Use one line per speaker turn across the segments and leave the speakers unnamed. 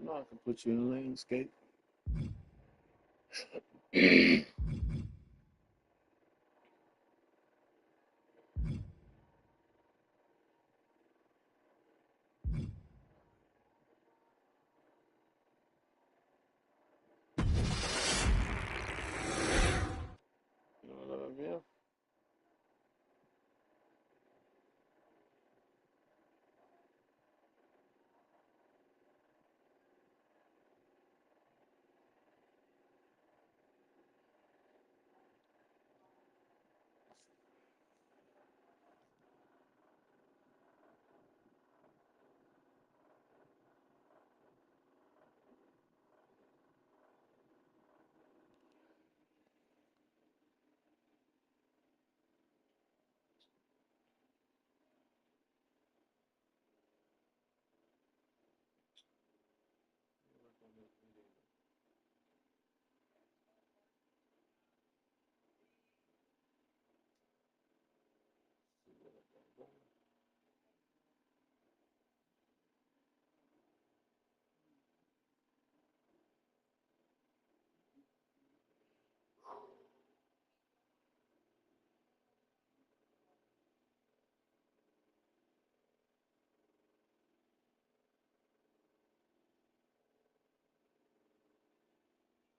know I can put you in a landscape. You know what I mean?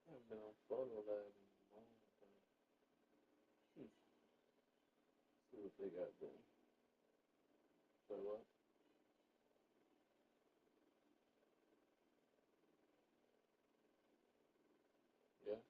I've been on photo lab in a long time. See what they got there. So what? Yeah.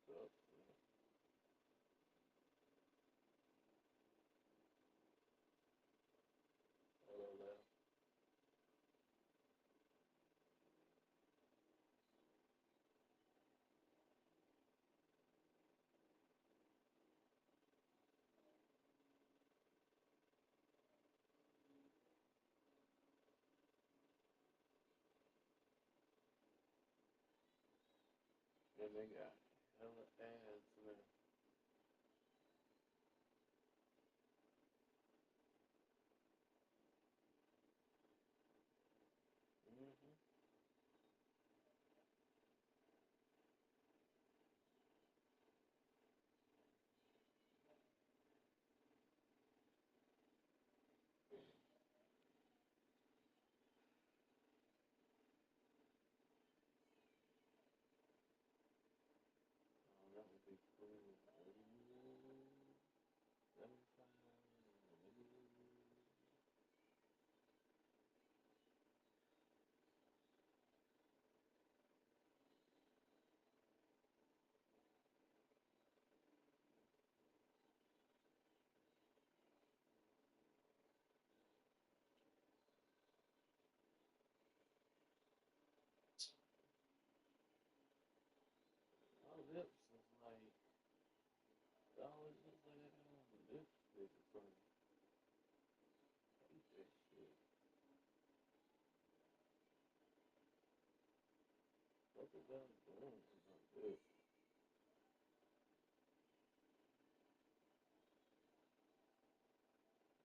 Stuff. Photo lab. And they got hella ads now. Mm-hmm. Oh, that would be cool. Ooh, 75. My lips is like, it always looks like I got on lipstick or something. I hate that shit. What is that doing to my lips?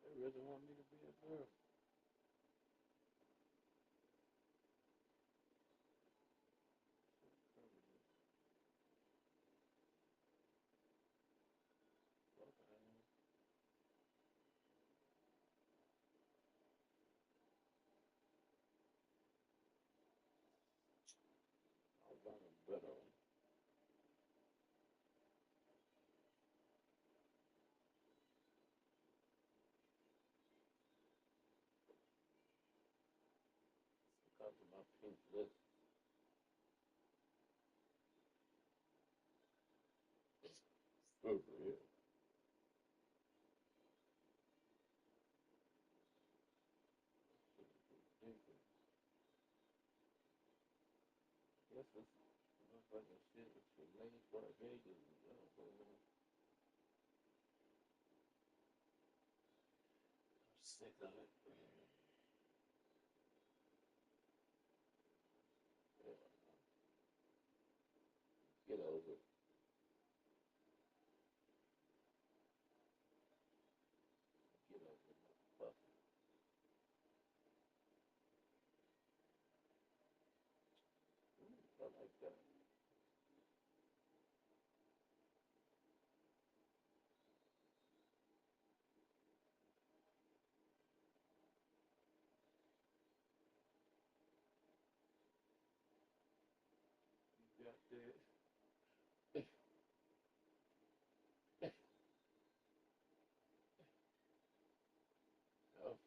They really want me to be a girl. Shit crazy. Okay. I'll buy a better one. Because of my pink lips. For real. Ridiculous. Guess this motherfucking shit was for Lady Vegas. I'm sick of it. Yeah, get over it. Get over it, motherfucker. Ooh, I like that. You got this. Oh,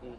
Mm.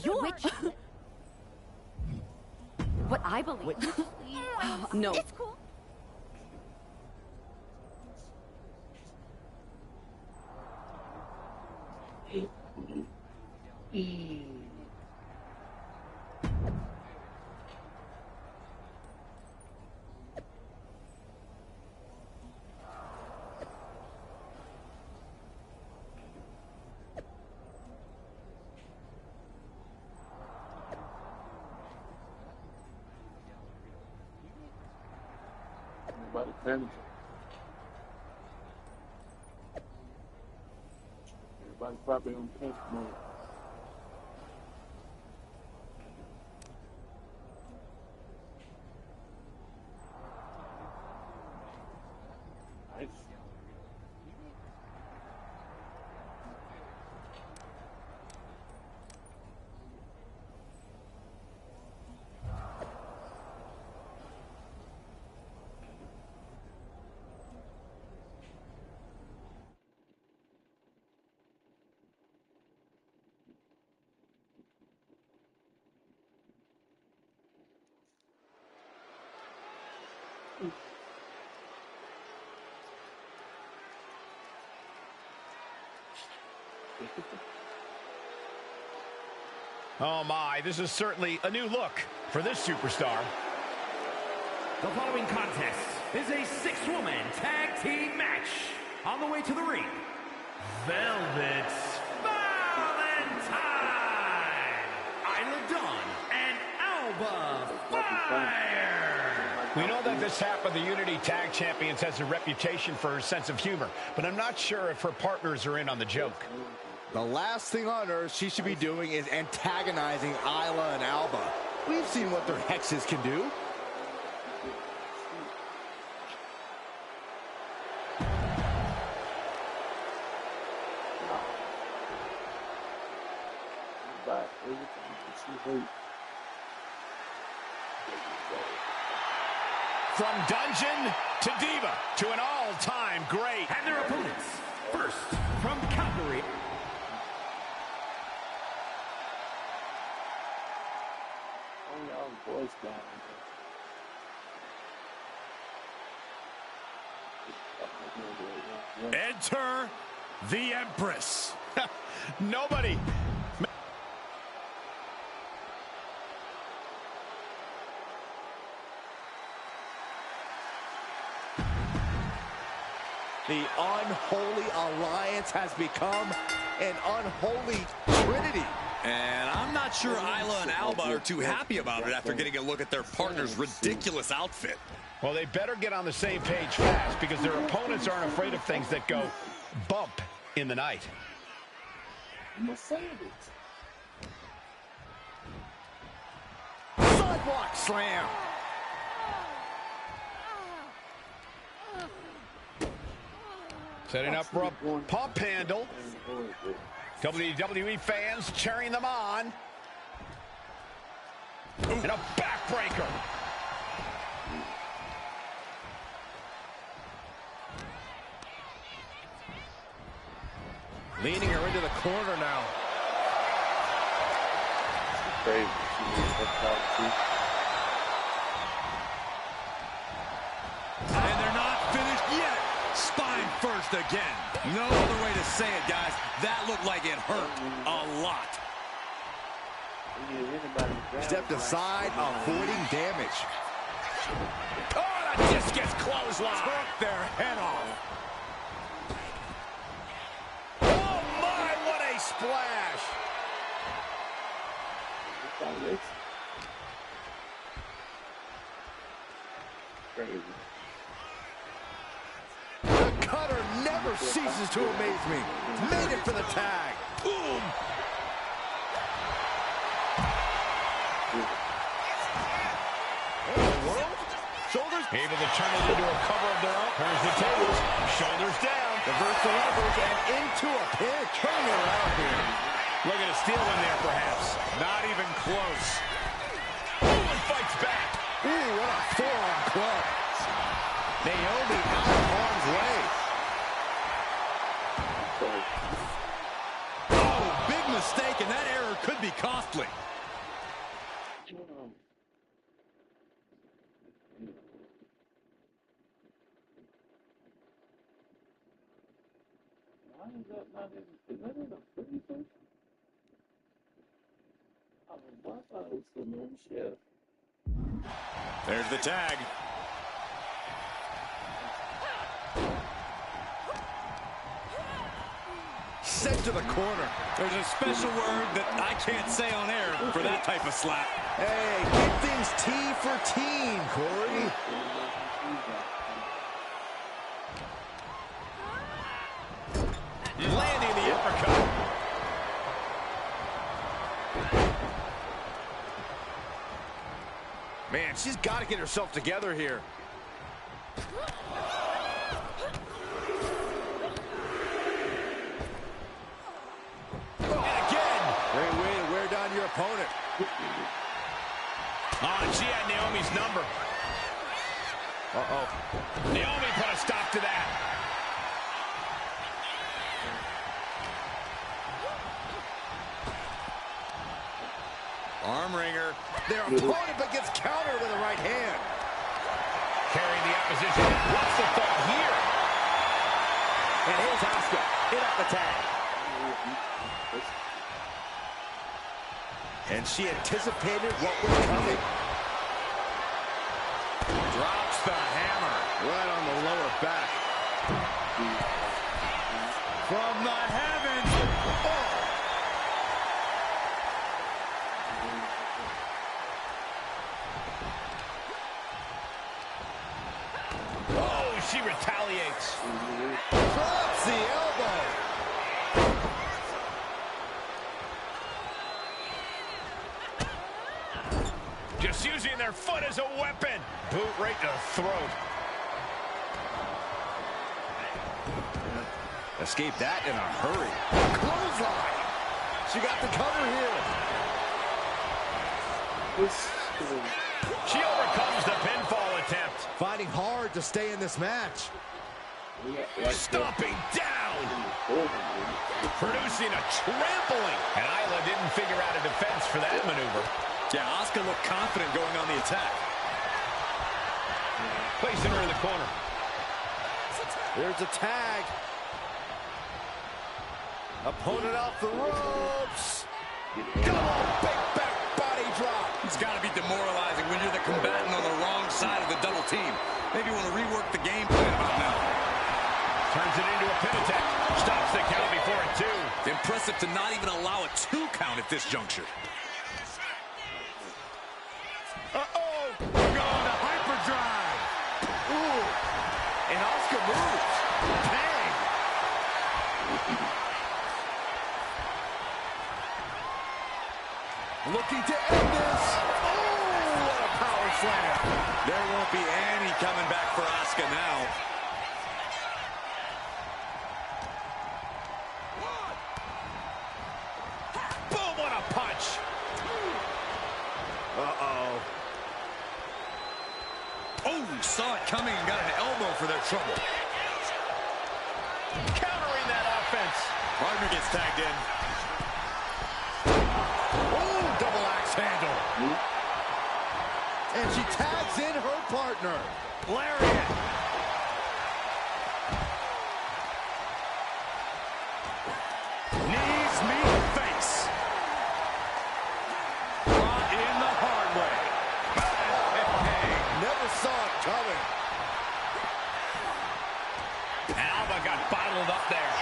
Which... what I believe. No.
It's cool.
Everybody panicking. Everybody probably on panic mode. Nice.
Oh my, this is certainly a new look for this superstar.
The following contest is a six-woman tag team match. On the way to the ring, Velvet Valentine, Isla Dawn, and Alba Fire.
We know that this half of the Unity Tag Champions has a reputation for her sense of humor, but I'm not sure if her partners are in on the joke.
The last thing on earth she should be doing is antagonizing Isla and Alba. We've seen what their hexes can do.
From dungeon to diva to an all-time great.
And their opponents, first from Calgary.
Boys down.
Enter the Empress. Nobody.
The unholy alliance has become an unholy trinity.
And I'm not sure Isla and Alba are too happy about it after getting a look at their partner's ridiculous outfit.
Well, they better get on the same page fast because their opponents aren't afraid of things that go bump in the night.
Sidewalk slam.
Setting up for a pump handle. WWE fans cheering them on. And a backbreaker.
Leaning her into the corner now.
Crazy.
And they're not finished yet. Spine first again. No other way to say it, guys. That looked like it hurt a lot.
Stepped aside, avoiding damage.
Oh, the discus clothesline.
Took their head off.
Oh, my, what a splash.
Crazy.
The cutter never ceases to amaze me. Made it for the tag.
Boom.
Shoulders
Able to turn it into a cover of their own. Turns the tables. Shoulders down.
reverse the levers and into a pin. Turning it around here.
Looking to steal one there, perhaps. Not even close. Ooh, and fights back.
Ooh, what a forearm club. Naomi out of harm's way.
Oh, big mistake, and that error could be costly.
Why is that not in? Is that in the freezer? I thought it was the new chef.
There's the tag. Sent to the corner. There's a special word that I can't say on air for that type of slap.
Hey, get things T for team, Corey.
Landing the uppercut.
Man, she's got to get herself together here. Great way to wear down your opponent.
Oh, she had Naomi's number.
Uh-oh.
Naomi put a stop to that.
Arm wringer. Their opponent but gets countered with a right hand.
Carrying the opposition. What's the thought here?
And here's Asuka. Hit up the tag. And she anticipated what was coming.
Drops the hammer.
Right on the lower back.
From the heavens.
Oh, she retaliates.
Drops the elbow.
Just using their foot as a weapon. Boot right to the throat.
Escaped that in a hurry. Clothesline. She got the cover here.
She overcomes the pinfall attempt.
Finding hard to stay in this match.
Stomping down. Producing a trampling. And Isla didn't figure out a defense for that maneuver.
Yeah, Asuka looked confident going on the attack.
Placing her in the corner.
There's a tag. Opponent off the ropes. Double big back body drop.
It's got to be demoralizing when you're the combatant on the wrong side of the double team. Maybe you want to rework the game plan about now.
Turns it into a pin attack. Stops the count before a 2.
Impressive to not even allow a 2 count at this juncture.
Uh-oh. We're going to hyperdrive. Ooh. And Asuka moves. Bang. Looking to end this. Oh, what a power slam.
There won't be any coming back for Asuka now.
Boom, what a punch.
Uh-oh.
Oh, saw it coming and got an elbow for their trouble.
Countering that offense.
Partner gets tagged in.
Oh, double axe handle. And she tags in her partner.
Lariat. Knees meet face. Brought in the hard way.
Never saw it coming.
Alba got bottled up there.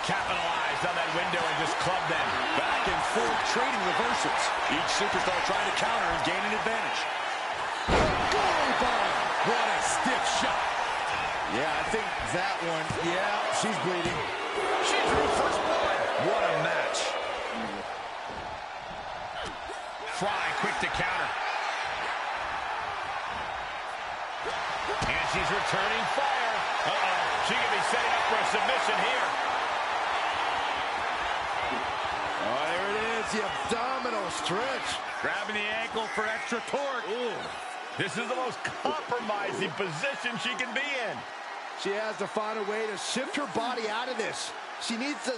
Capitalized on that window and just clubbed them.
Back and forth trading reversals. Each superstar trying to counter and gain an advantage.
Glory bomb.
What a stiff shot.
Yeah, I think that one, yeah, she's bleeding.
She drew first blood.
What a match.
Fry quick to counter. And she's returning fire. Uh-oh. She could be setting up for a submission here.
Oh, there it is, the abdominal stretch.
Grabbing the ankle for extra torque.
Ooh.
This is the most compromising position she can be in.
She has to find a way to shift her body out of this. She needs to...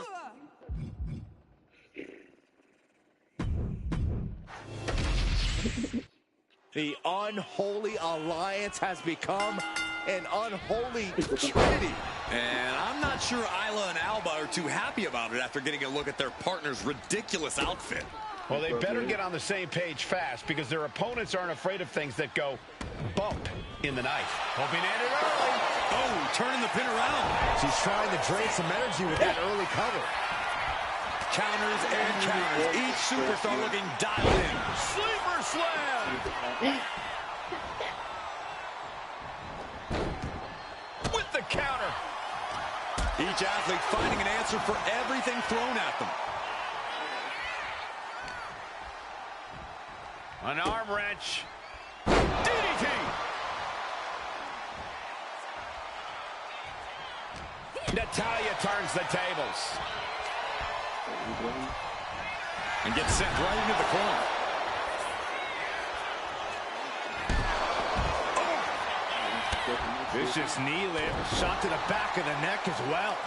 The unholy alliance has become an unholy trinity.
And I'm not sure Isla and Alba are too happy about it after getting a look at their partner's ridiculous outfit.
Well, they better get on the same page fast because their opponents aren't afraid of things that go bump in the night. Hoping to end it early.
Oh, turning the pin around.
She's trying to drain some energy with that early cover.
Counters and counters. Each superstar looking dialed in. Sleeper slam.
With the counter.
Each athlete finding an answer for everything thrown at them.
An arm wrench. DDT. Natalya turns the tables.
And gets sent right into the corner.
Oh. Vicious knee lift. Shot to the back of the neck as well.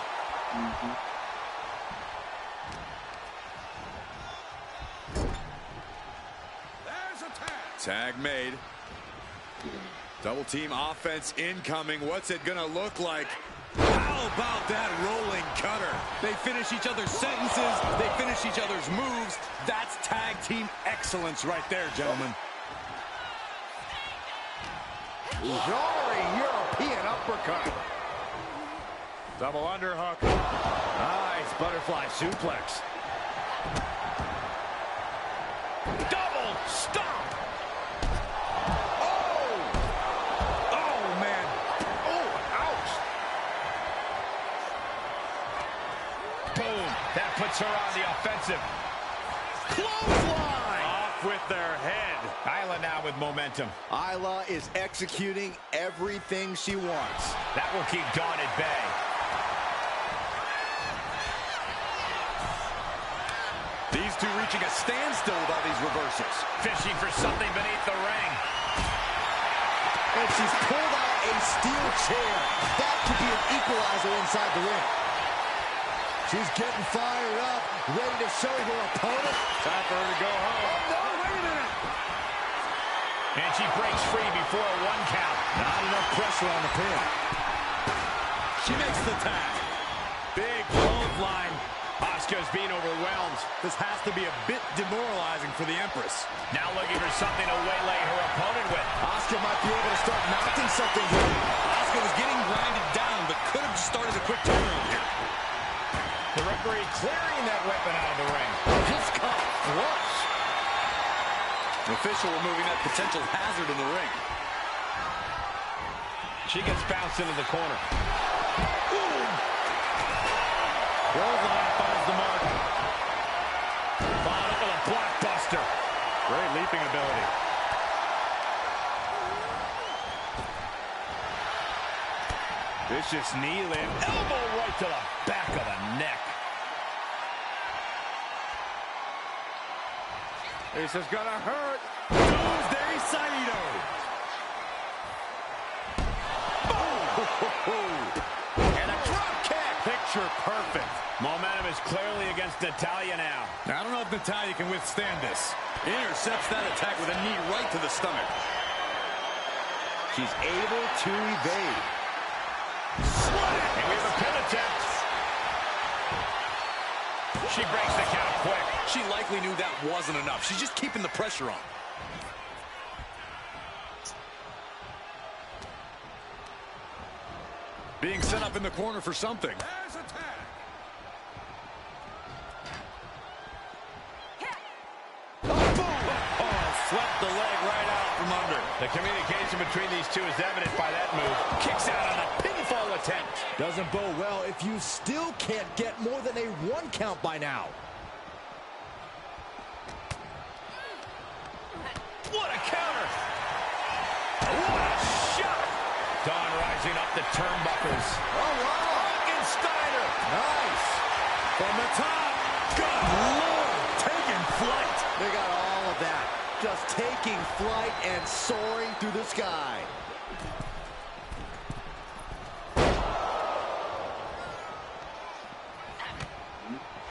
Tag made. Double team offense incoming. What's it gonna look like? How about that rolling cutter? They finish each other's sentences. They finish each other's moves. That's tag team excellence right there, gentlemen.
Roaring European uppercut. Double underhook. Nice butterfly suplex.
Double stomp. That puts her on the offensive.
Clothesline!
Off with their head. Isla now with momentum.
Isla is executing everything she wants.
That will keep Dawn at bay.
These two reaching a standstill with all these reversals.
Fishing for something beneath the ring.
And she's pulled out a steel chair. That could be an equalizer inside the ring. She's getting fired up, ready to show her opponent.
Time for her to go home.
Oh, no, wait a minute.
And she breaks free before a 1 count.
Not enough pressure on the pin.
She makes the tag.
Big clothesline. Asuka's being overwhelmed.
This has to be a bit demoralizing for the Empress.
Now looking for something to waylay her opponent with.
Asuka might be able to start mounting something here.
Asuka was getting grinded down, but could have just started a quick turnaround here.
The referee clearing that weapon out of the ring.
Just caught flush.
The official removing that potential hazard in the ring.
She gets bounced into the corner.
Clothesline finds the mark.
Followed up with a blockbuster.
Great leaping ability. Vicious knee lift.
Elbow right to the back of the neck.
This is gonna hurt. Doomsday Saito.
And a drop kick. Picture perfect. Momentum is clearly against Natalya now.
I don't know if Natalya can withstand this. Intercepts that attack with a knee right to the stomach.
She's able to evade.
And we have a pin attempt. She breaks the count quick.
She likely knew that wasn't enough. She's just keeping the pressure on. Being set up in the corner for something. There's a tag.
Swept the leg right out from under. The communication between these two is evident by that move. Kicks out on a pinfall attempt.
Doesn't bode well if you still can't get more than a 1 count by now.
What a counter. What a shot. Dawn rising up the turnbuckles.
Oh, wow.
Steiner.
Nice.
From the top. Good Lord. Taking flight.
They got all of that. Just taking flight and soaring through the sky.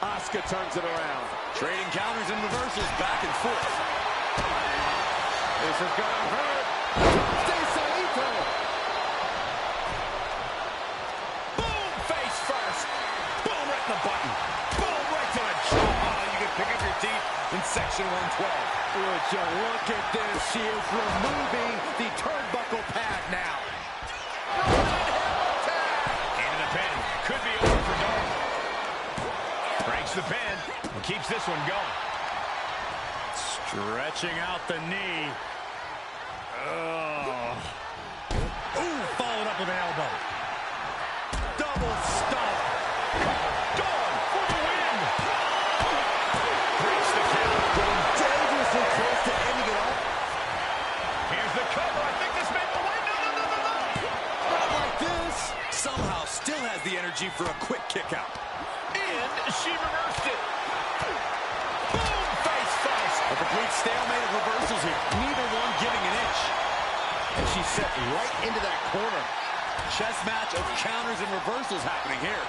Asuka turns it around.
Trading counters and reversals back and forth.
This is gonna hurt.
Boom, face first. Boom, right in the button. Boom, right to the jaw. You can pick up your teeth in section 112.
Would you look at this? She is removing the turnbuckle pad now.
Into the pin. Could be over for Dolph. Breaks the pin and keeps this one going.
Stretching out the knee. Ooh, followed up with an elbow. Double stomp.
Dawn for the win. Breaks the count.
Getting dangerously close to ending it all.
Here's the cover. I think this may be the win. No.
Not like this.
Somehow still has the energy for a quick kick out.
And she reversed it. Boom, face first.
A complete stalemate of reversals here. Neither one giving an inch.
And she's set right into that corner.
Chess match of counters and reversals happening here.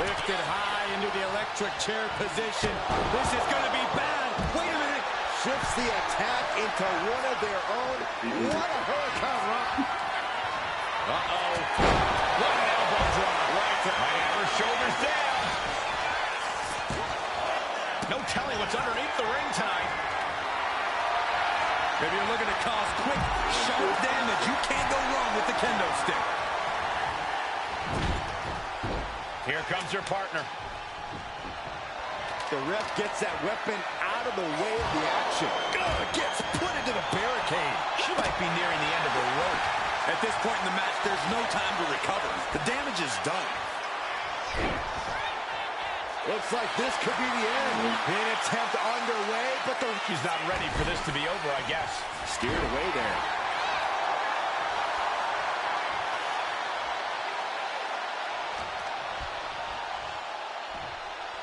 Lifted high into the electric chair position. This is going to be bad. Wait a minute. Shifts the attack into one of their own. What a hurricane run.
Uh-oh. What an elbow drop. Right have her shoulders down. No telling what's underneath the ring tonight.
If you're looking to cause quick, sharp damage, you can't go wrong with the kendo stick.
Here comes her partner.
The ref gets that weapon out of the way of the action.
Gets put into the barricade.
She might be nearing the end of her rope.
At this point in the match, there's no time to recover. The damage is done.
Looks like this could be the end. An attempt underway, but
She's not ready for this to be over, I guess.
steered away there.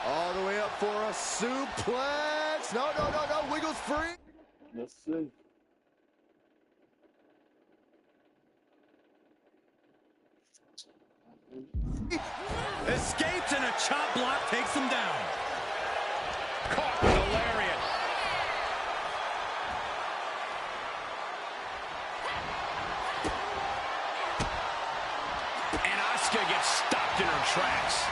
All the way up for a suplex. No. Wiggles free.
Let's see.
Escapes and a chop block takes him down.
Caught with a lariat. And Asuka gets stopped in her tracks.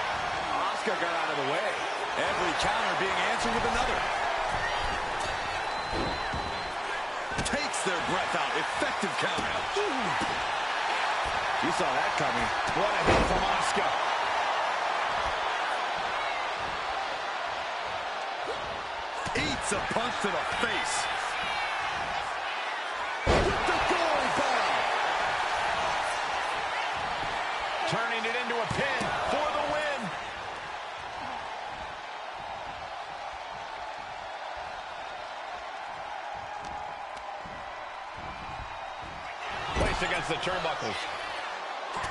Asuka got out of the way.
Every counter being answered with another. Takes their breath out. Effective counter.
You saw that coming.
What a hit from Asuka.
Eats a punch to the face.
With the goalie bomb.
Turning it into a pin for the win. Placed against the turnbuckles.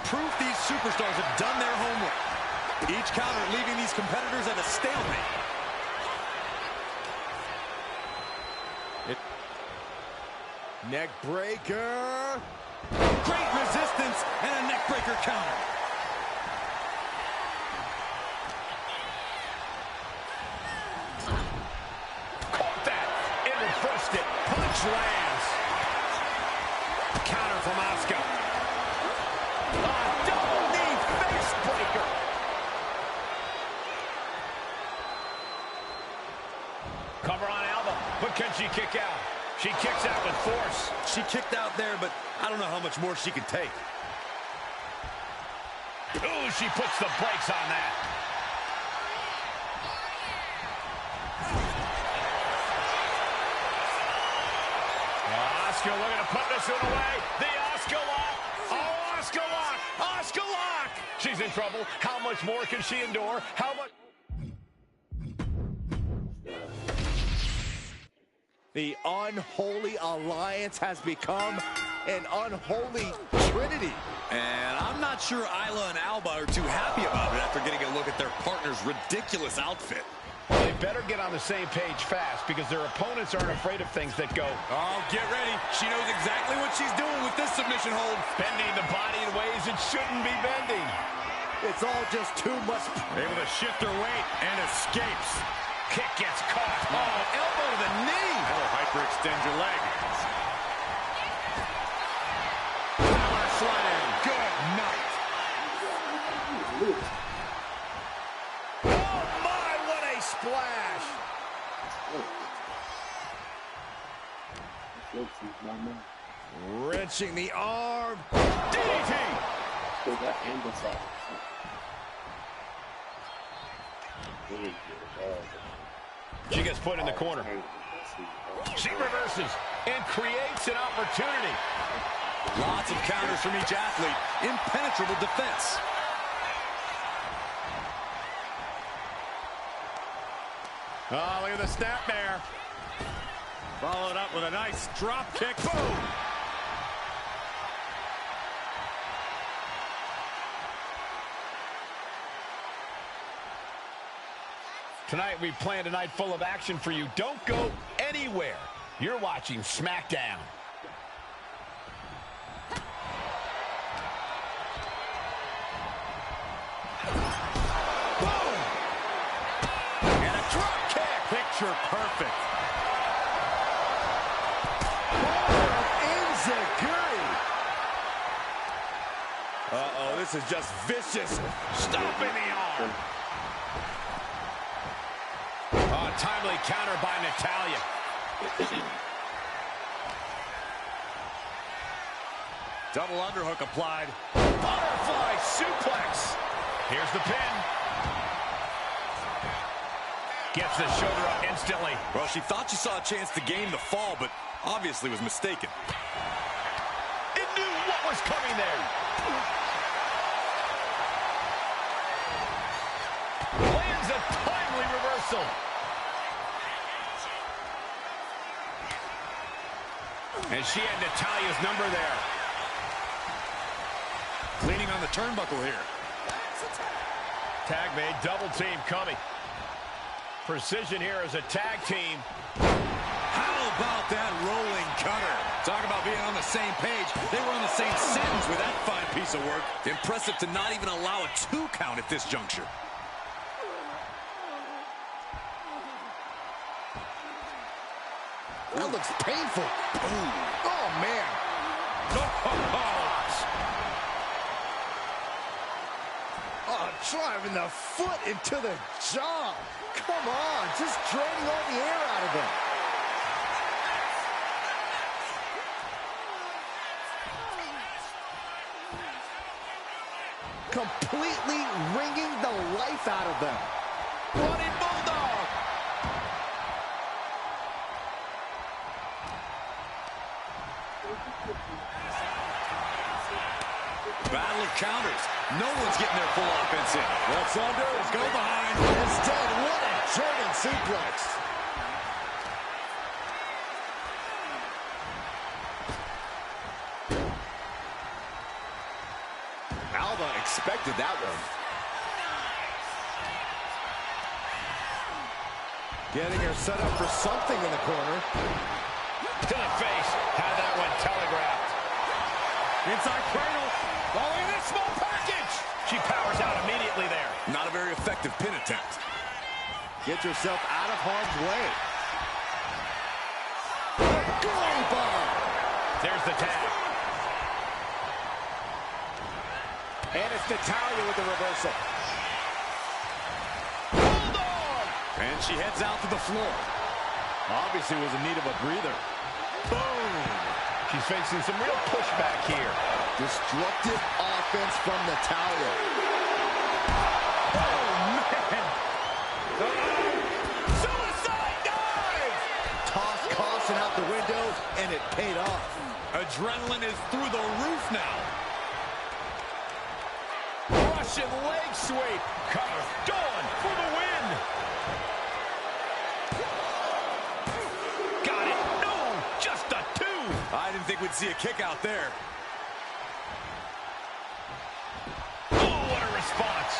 Proof these superstars have done their homework. Each counter leaving these competitors at a stalemate.
Neck breaker.
Great resistance and a neck breaker counter.
Caught that and reversed it. Punch lands. Counter from Asuka. A double knee face breaker. Cover on Alba, but can she kick out? She kicks out with force.
She kicked out there, but I don't know how much more she can take.
Ooh, she puts the brakes on that. Asuka looking to put this one away. The Asuka lock. Oh, Asuka lock. Asuka lock. She's in trouble. How much more can she endure? How much?
The unholy alliance has become an unholy trinity.
And I'm not sure Isla and Alba are too happy about it after getting a look at their partner's ridiculous outfit.
Well, they better get on the same page fast because their opponents aren't afraid of things that go.
Oh, get ready. She knows exactly what she's doing with this submission hold.
Bending the body in ways it shouldn't be bending.
It's all just too much.
Able to shift her weight and escapes.
Kick gets caught.
Oh, elbow to the knee.
That'll hyperextend your leg.
Wrenching the arm.
DDT!
Still got angle side.
She gets put in the corner. She reverses and creates an opportunity.
Lots of counters from each athlete. Impenetrable defense.
Oh, look at the snap there. Followed up with a nice drop kick. Boom! Tonight we planned a night full of action for you. Don't go anywhere. You're watching SmackDown. Boom! And a drop kick. Picture perfect.
Uh-oh, this is just vicious.
Stomping the arm. Oh, timely counter by Natalya.
Double underhook applied.
Butterfly suplex. Here's the pin. Gets the shoulder up instantly.
Well, she thought she saw a chance to gain the fall, but obviously was mistaken.
It knew what was coming there. Lands a timely reversal. And she had Natalya's number there.
Leaning on the turnbuckle here.
Tag made, double team coming. Precision here as a tag team.
How about that rolling cutter? Talk about being on the same page. They were on the same sentence with that fine piece of work. Impressive to not even allow a 2 count at this juncture.
That looks painful. Oh, man. Oh, driving the foot into the jaw. Come on, just draining all the air out of him. Completely wringing the life out of them.
Running Bulldog. Battle of counters. No one's getting their full offense in. What's under is go behind.
Instead, what a German suplex. Alba expected that one. Getting her set up for something in the corner.
To the face. Had that one telegraphed. Inside cradle. Rolling this small package. She powers out immediately there.
Not a very effective pin attempt.
Get yourself out of harm's way. Glory bomb.
There's the tag.
And it's Natalya with the reversal.
Bulldog.
And she heads out to the floor.
Obviously was in need of a breather.
Boom. She's facing some real pushback here.
Destructive offense from Natalya.
Oh, man. Suicide dive.
Toss caution out the window, and it paid off.
Adrenaline is through the roof now.
Russian leg sweep. Cover. Dawn for the win. Got it. No, just a 2.
I didn't think we'd see a kick out there.
Oh, what a response.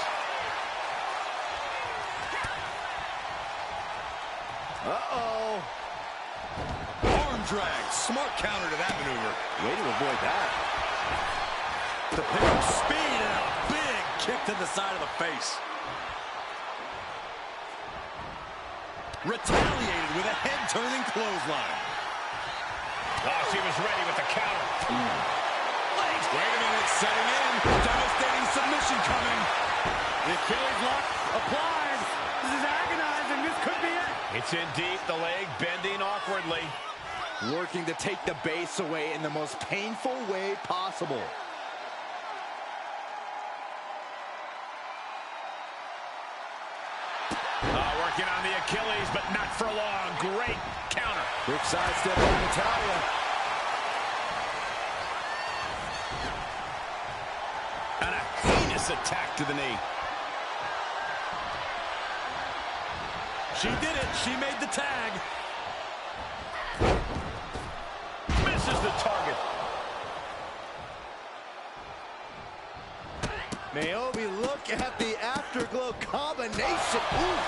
Uh-oh.
Arm drag. Smart counter to that maneuver.
Way to avoid that.
To pick up speed and a big kick to the side of the face. Retaliated with a head-turning clothesline.
Oh, she was ready with the counter.
Wait a minute, setting in. Devastating submission coming.
The Achilles lock applied. This is agonizing. This could be it.
It's in deep, the leg bending awkwardly.
Working to take the base away in the most painful way possible.
Working on the Achilles, but not for long. Great counter.
Quick sidestep by Natalya.
And a heinous attack to the knee.
She did it. She made the tag.
Misses the target.
Naomi, look at the afterglow combination. Ooh.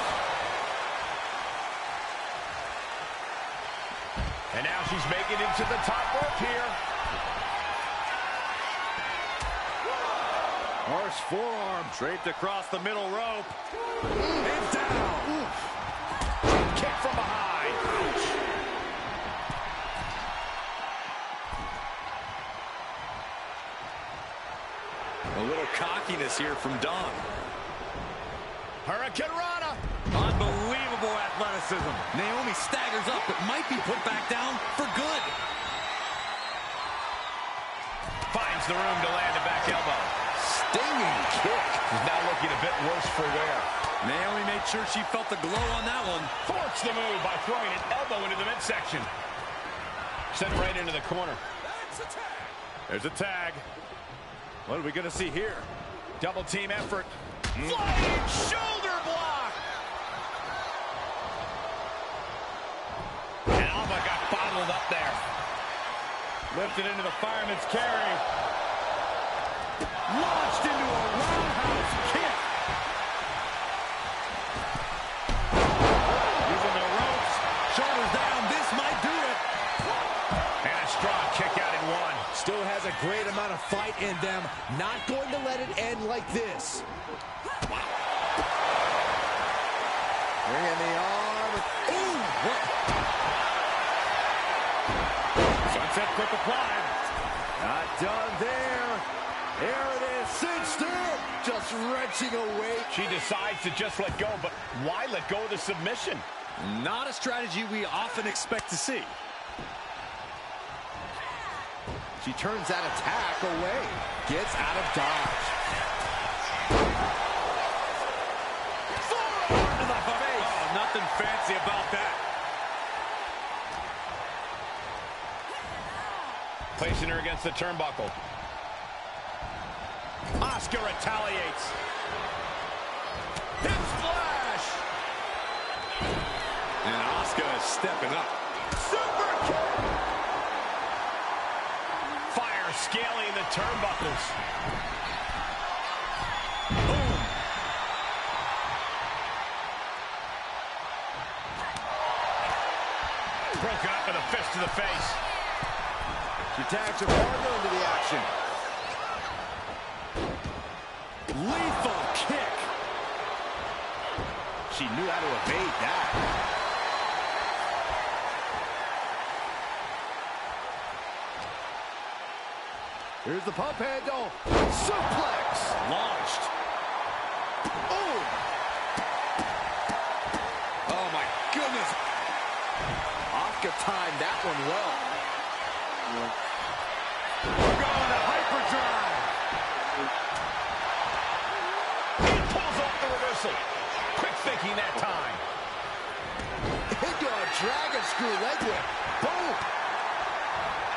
And now she's making it to the top rope here.
Harsh forearm draped across the middle rope. And down.
Kick from behind. Ouch.
A little cockiness here from Dawn.
Hurricane Rana.
Unbelievable athleticism.
Naomi staggers up, but might be put back down for good.
Finds the room to land a back elbow.
Stinging kick.
She's now looking a bit worse for wear.
Naomi made sure she felt the glow on that one.
Forks the move by throwing an elbow into the midsection. Sent right into the corner.
There's a tag. What are we going to see here?
Double team effort. Flying shoulder block. And Alba got bottled up there.
Lifted into the fireman's carry. Launched into a roundhouse kick. Using the ropes. Shoulders down. This might do it.
And a strong kick out in one.
Still has a great amount of fight in them. Not going to let it end like this. Bringing the arm. Ooh! What?
Sunset grip applied.
Not done there. There it is. Cinched in. Just wrenching away.
She decides to just let go, but why let go of the submission?
Not a strategy we often expect to see.
She turns that attack away. Gets out of dodge.
Forearm to the face. Oh, nothing fancy about that.
Placing her against the turnbuckle. Asuka retaliates. Hip splash.
And Asuka is stepping up.
Super kick. Fire scaling the turnbuckles. Boom. Broken up with a fist to the face.
She tags her partner into the action.
Lethal kick.
She knew how to evade that. Here's the pump handle. Suplex.
Launched.
Oh!
Oh, my goodness.
Asuka timed that one well.
We're going to hyperdrive.
He pulls off the reversal. Quick thinking that time.
Into a dragon screw leg whip. Boom!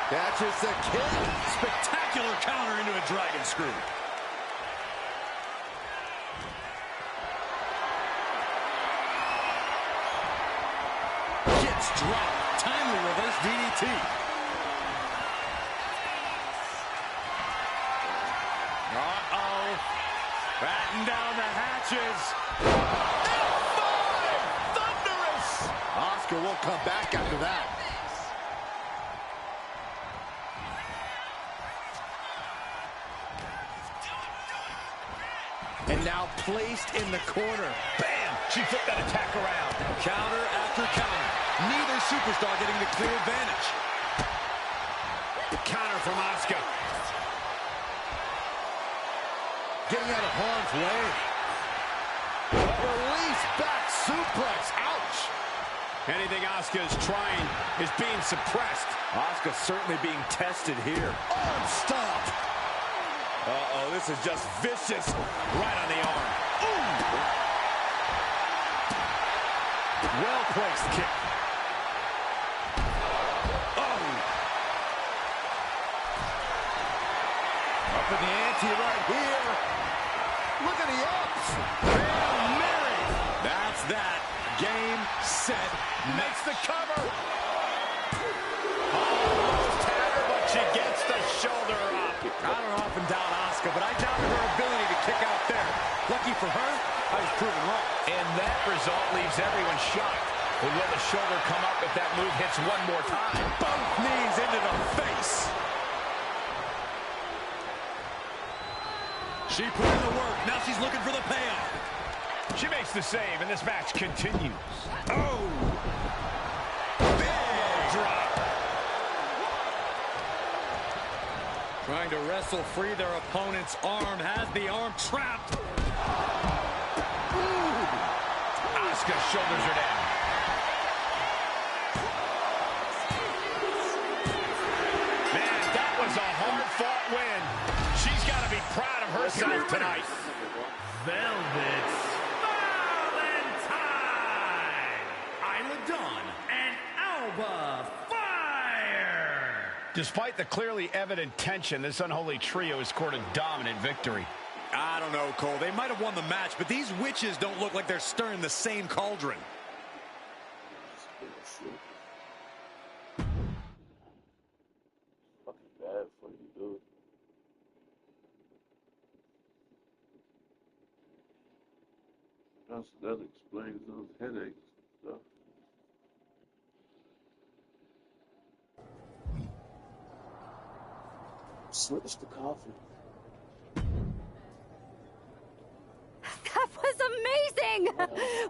Catches the kick.
Spectacular counter into a dragon screw.
Gets dropped.
Timely reverse DDT. Uh-oh. Batten down the hatches.
F5! Thunderous!
Asuka won't come back after that. And now placed in the corner.
Bam! She flipped that attack around.
Counter after counter.
Neither superstar getting the clear advantage.
Counter from Asuka.
Getting out of harm's way. Release back suplex. Ouch.
Anything Asuka's trying is being suppressed.
Asuka certainly being tested here.
Arm stomp.
Uh-oh, this is just vicious. Right on the arm. Ooh.
Well-placed kick.
Oh.
Up in the ante right here. Look at the ups. Hail Mary.
That's that. Game, set,
Makes the cover. Almost had her, but she gets the shoulder up.
I don't often doubt Asuka, but I doubted her ability to kick out there. Lucky for her, I was proven wrong.
And that result leaves everyone shocked. But will the shoulder come up if that move hits one more time?
both knees into the face.
She put in the work. Now she's looking for the payoff.
She makes the save, and this match continues.
Oh. Big drop.
Trying to wrestle free their opponent's arm. Has the arm trapped.
Asuka's shoulders are down. Man, that was a hard-fought win. She's got to be proud of herself tonight.
Velvet Valentine, Isla Dawn, and Alba Fire.
Despite the clearly evident tension, this unholy trio has scored a dominant victory.
I don't know, Cole. They might have won the match, but these witches don't look like they're stirring the same cauldron.
Fucking bad for you, dude. That explains those headaches and stuff. Switch the coffee.
That was amazing!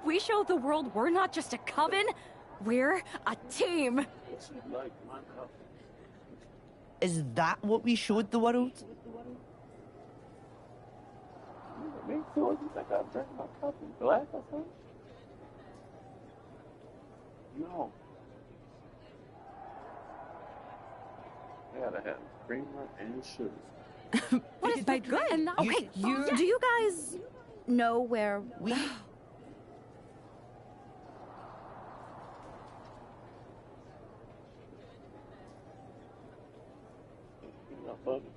We showed the world we're not just a coven, we're a team.
What's it like, my coffee?
Is that what we showed the world?
Me too. You think I drank my coffee black or something? No. I gotta have creamer and sugar.
What is that good? Okay, do you guys know where we...
You know, buddy.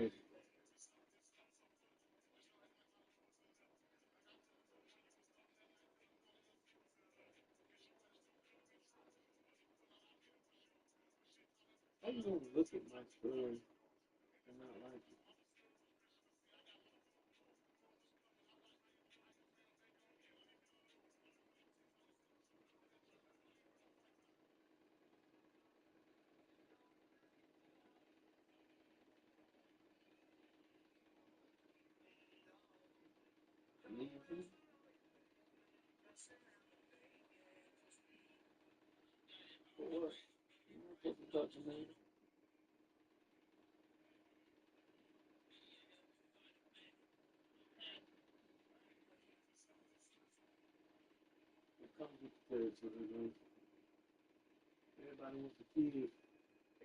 did. How you gonna look at my story and not like it? Leaving? For what? You're not supposed to talk to me. It comes with the territory, man. Everybody wants a kid.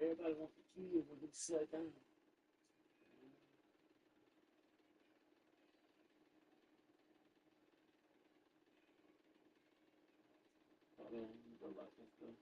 Everybody wants a kid when they sit down. Hold on, go like this stuff.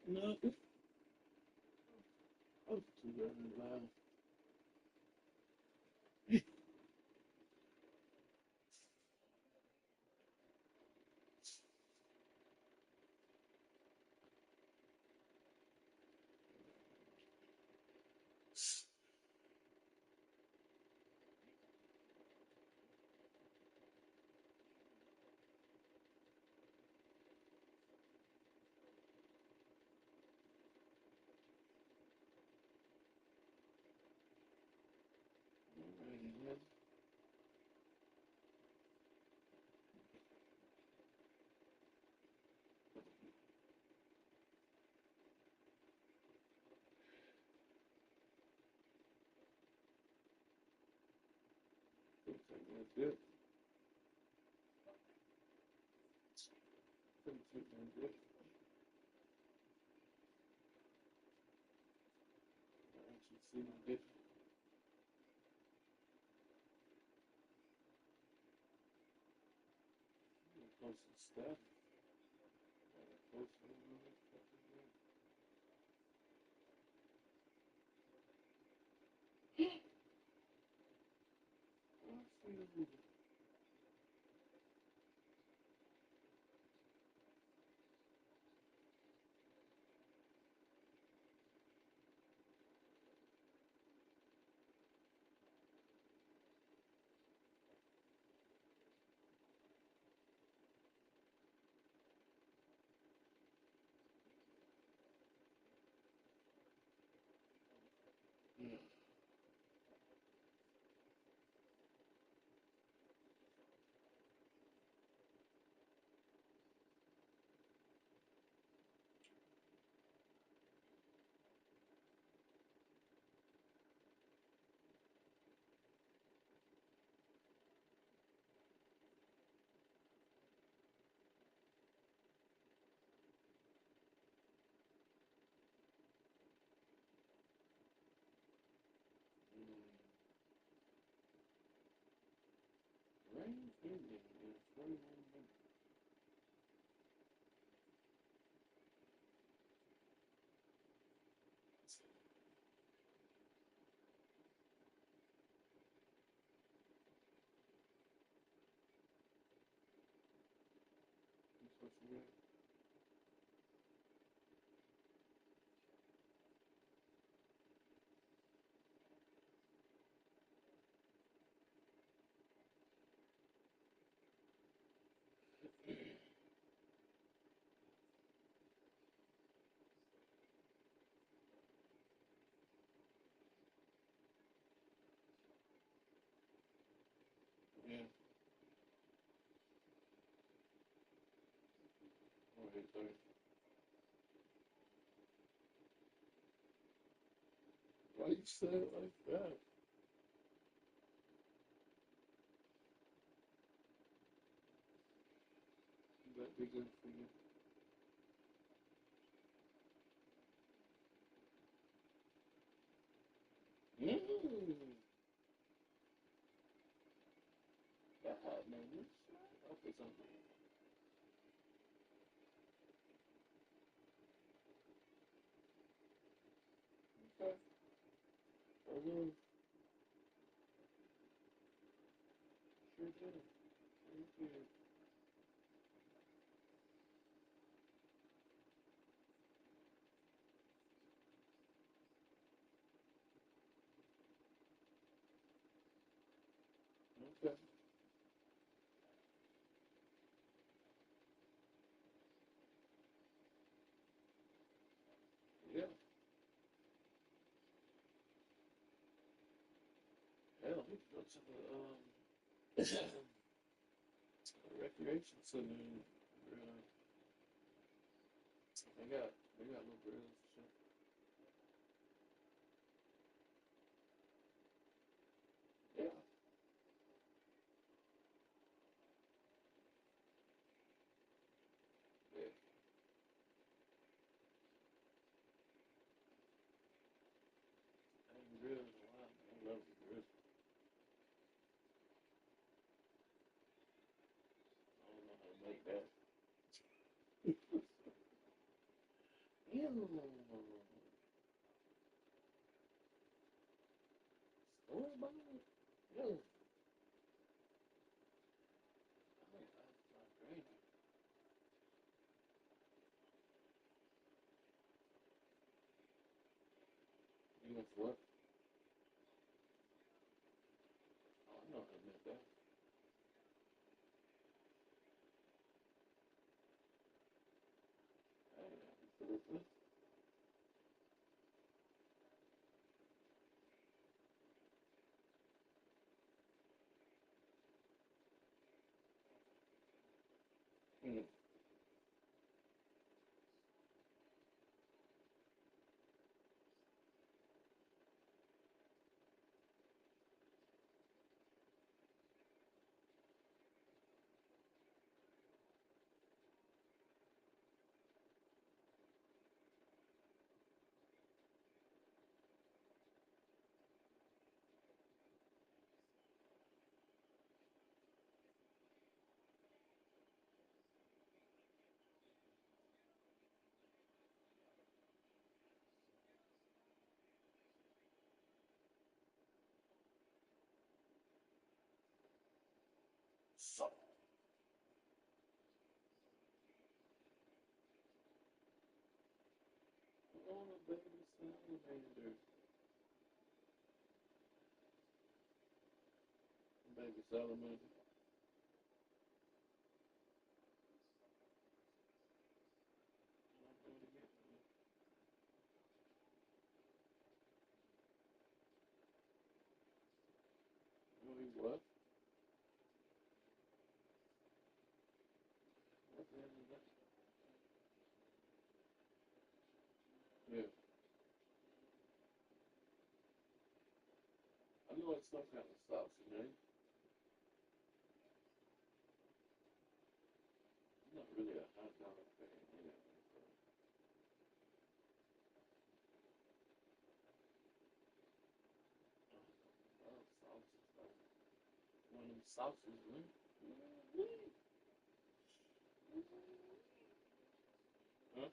No. Oh, too loud. Alrighty, man. Looks like that's good. Couldn't take that good. I actually see them different. Post some stuff. Post some stuff again. Oh, I see the movie. Yeah. Rain ending in 21 minutes. That's what you got. sorry. Why you say it like that? That'd be good for you. God, man, you smart up or something. Okay. Sure did. Sure did. Okay. Yeah. Hell, we could go to the recreation center. And, they got little grills and shit. Yeah. Yeah. I ain't grilled in a while. I love the grills. I don't know how to make that. Ew. Store bought? Ew. That's crazy. You went for what? Oh, I know how to make that. Hey, mm. So, on a baby salamander. Baby salamander. I'm going to get one. Really, what? What the hell is that? Yeah. I know it's some kind of sausage, right? I'm not really a hot dog fan anyway, so I love sausages though. One of them sausages, right? Huh?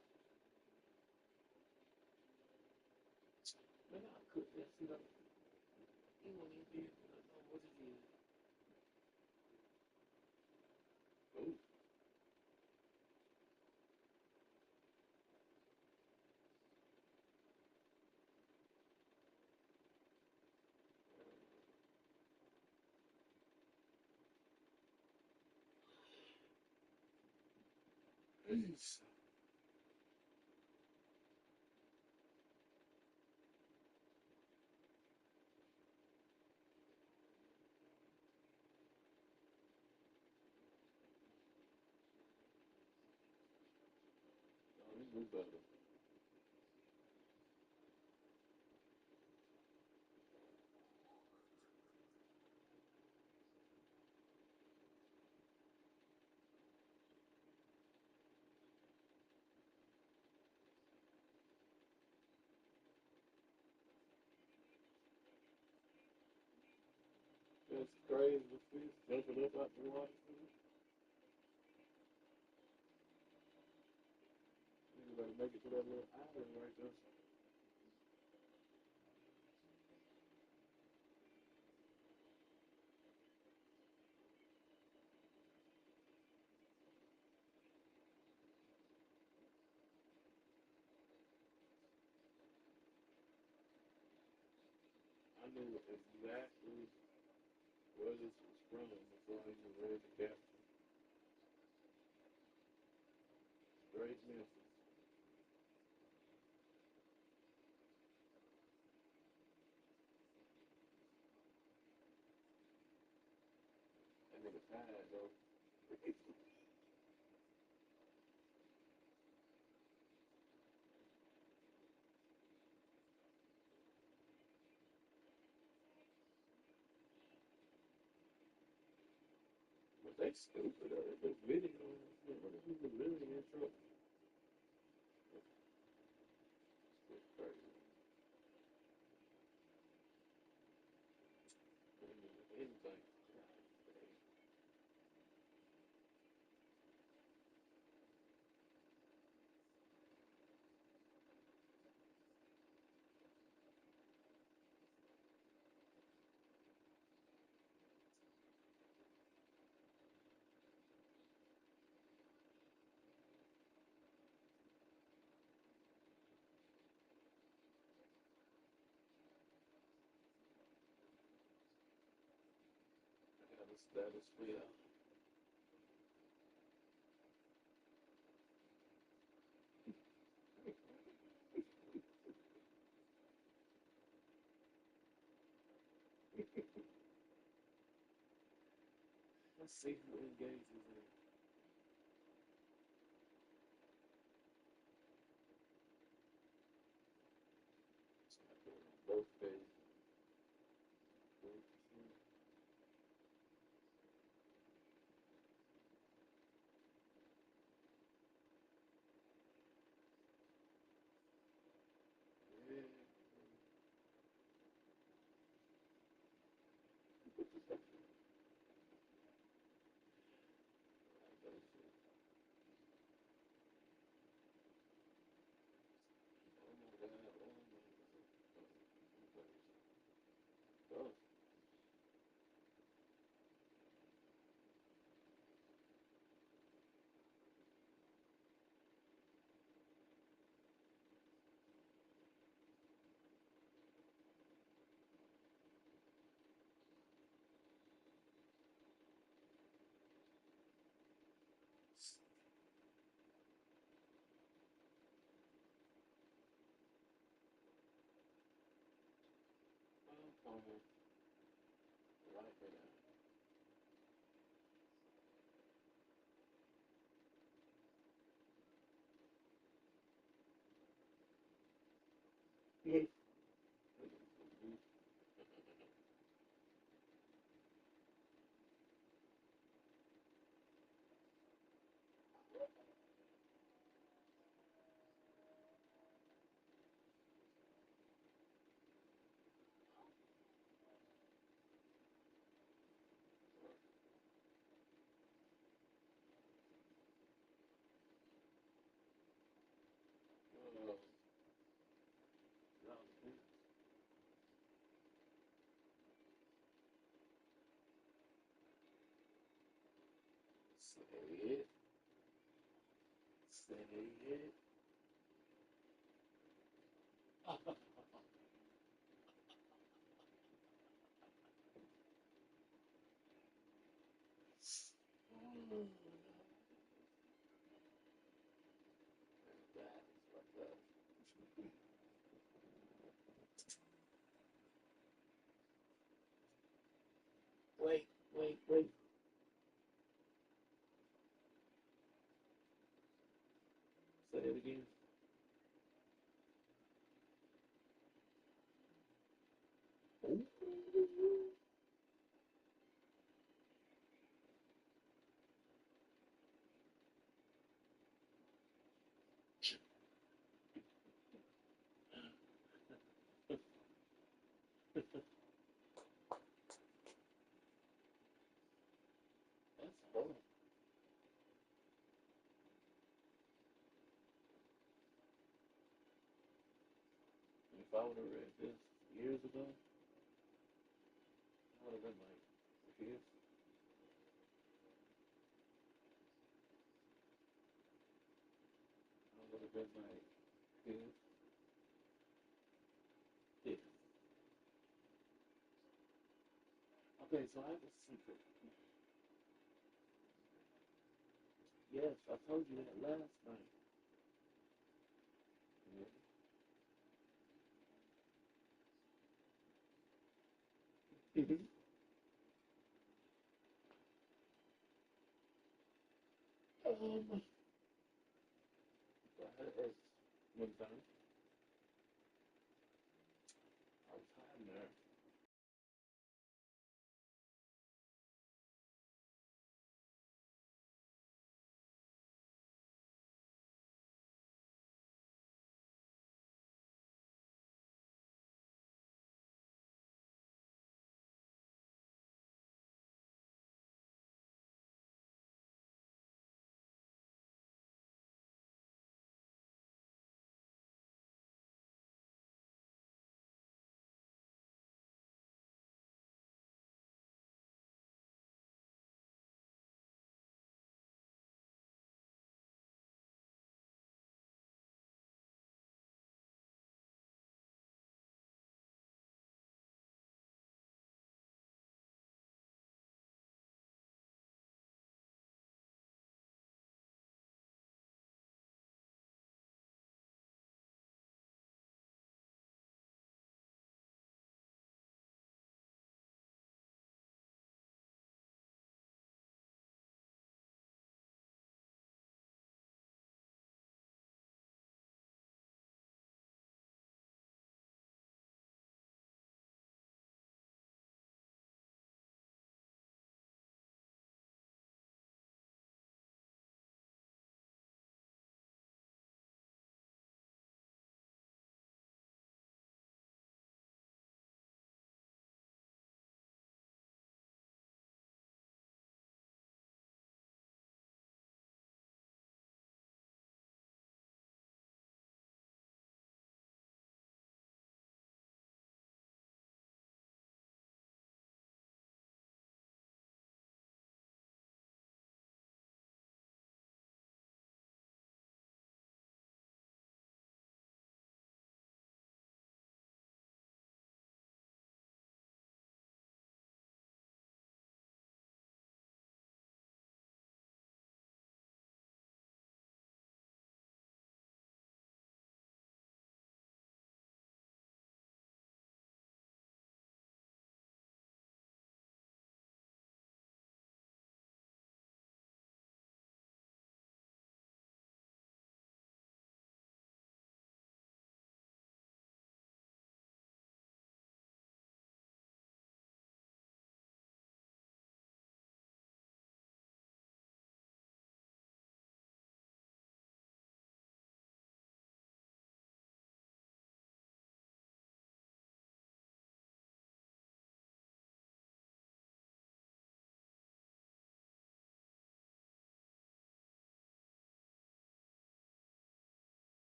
Man, I cook that shit up. You won't even be able to know what it is. Oh, peace. do better. It's crazy to see jumping up out the water. You better make it to that little island right there. I knew exactly where this was from before I even read the caption. Straight Memphis. That nigga tired though. But they stupid though. They just video. What if people really in trouble? It's crazy. Anything. I got a status feel. Let's see who engages in. Both pages. Yeah. Oh my god, oh my god. Oh, I'm coming. Like it out. Yeah. Oh, say it. Say it. Wait, wait, wait. Say it again. Oh. If I would have read this years ago, I would have been like, pissed. I would have been like, pissed. Pissed. Okay, so I have a secret. Yes, I told you that last night. Yeah. I had an ex one time. I was hiding there.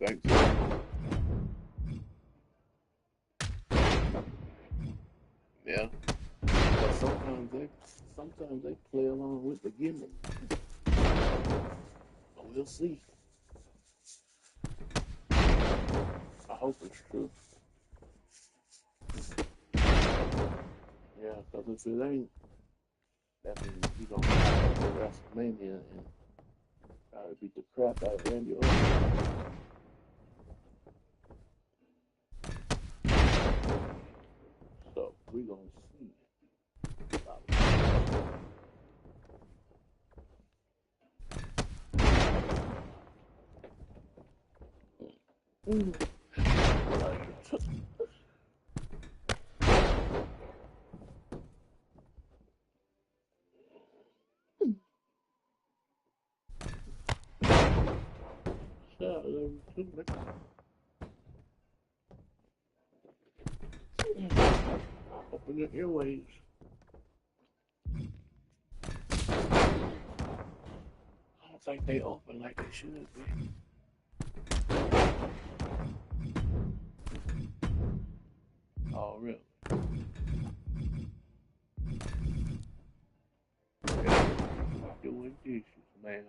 back to yeah. But sometimes they play along with the gimmick. But we'll see. I hope it's true. Yeah, because if it ain't, that means he gonna come to WrestleMania and try to beat the crap out of Randy Orton. So we're gonna see. Open your earwaves. I don't think they open like they should be. Oh, really? Yeah. Doing dishes, ma'am.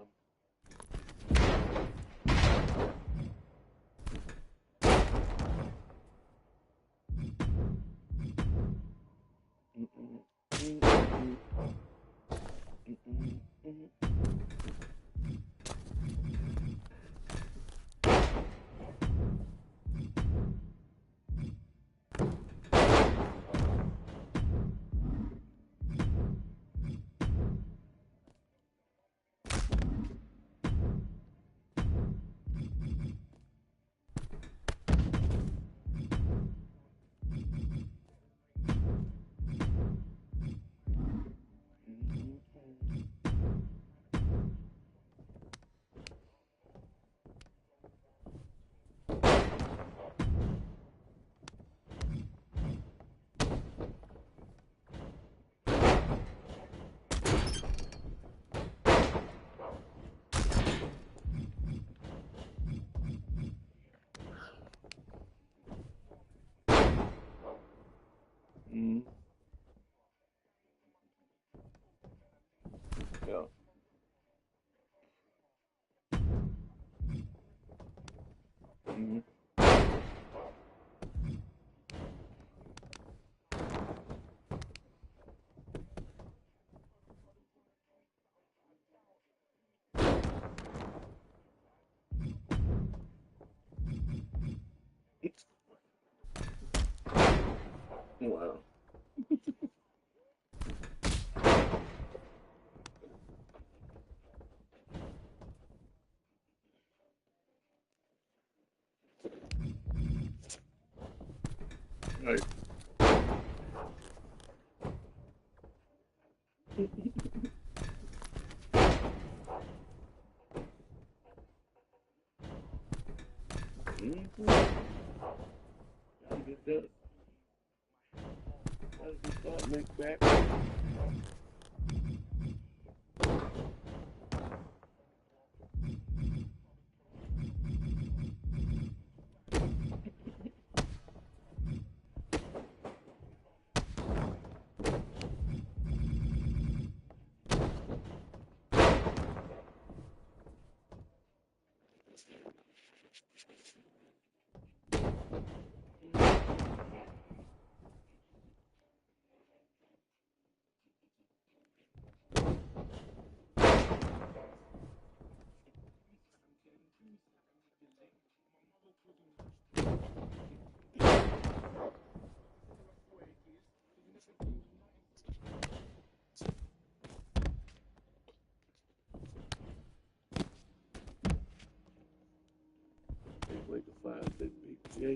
Yeah. Wow. Right. Gotta get that. Gotta get that linked back. Can't wait to find that Big J.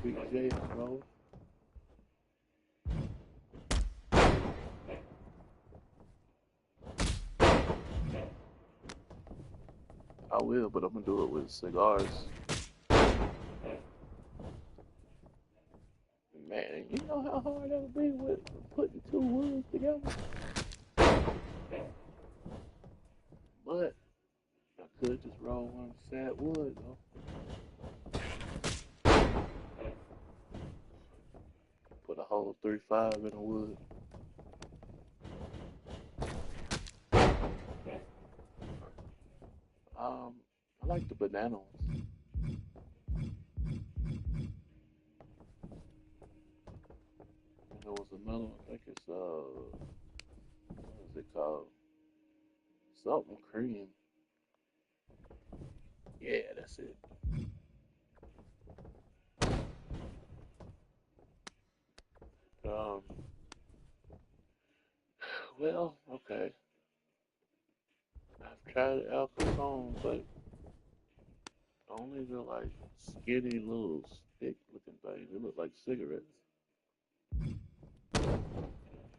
Big J, bro. I will, but I'm gonna do it with cigars. Man, you know how hard that would be with putting two woods together? Could just roll one sad wood though. Put a whole 3-5 in the wood. I like the banana ones. And there was another one, I think it's what is it called? Something cream. Yeah, that's it. Um, well, okay. I've tried Al Capone, but only the like skinny little stick looking things. They look like cigarettes.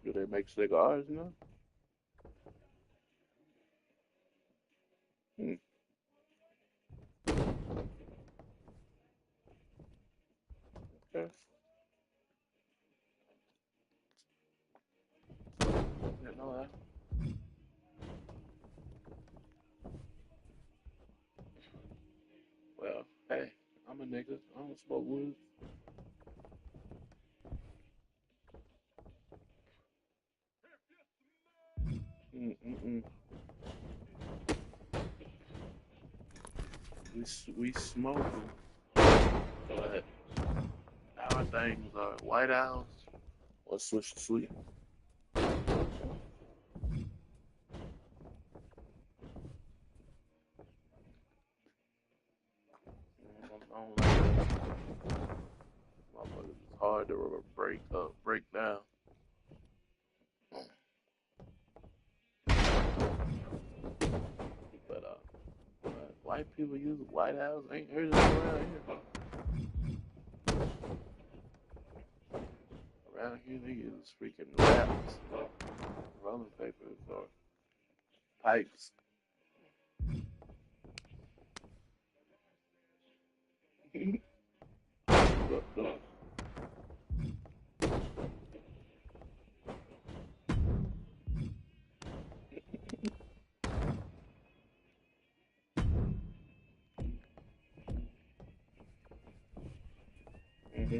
Do they make cigars now? Hmm. Okay. Didn't know that. Well, hey, I'm a nigga. I don't smoke weed. Mm-mm-mm. We smoking, but our things are White House or Swish Sweet. I don't like that. Motherfuckers is hard to break down. But white people use White House. Ain't heard of it around here. Around here they use freaking wraps, rolling papers, or pipes. Look. Mm-hmm. Mm-hmm.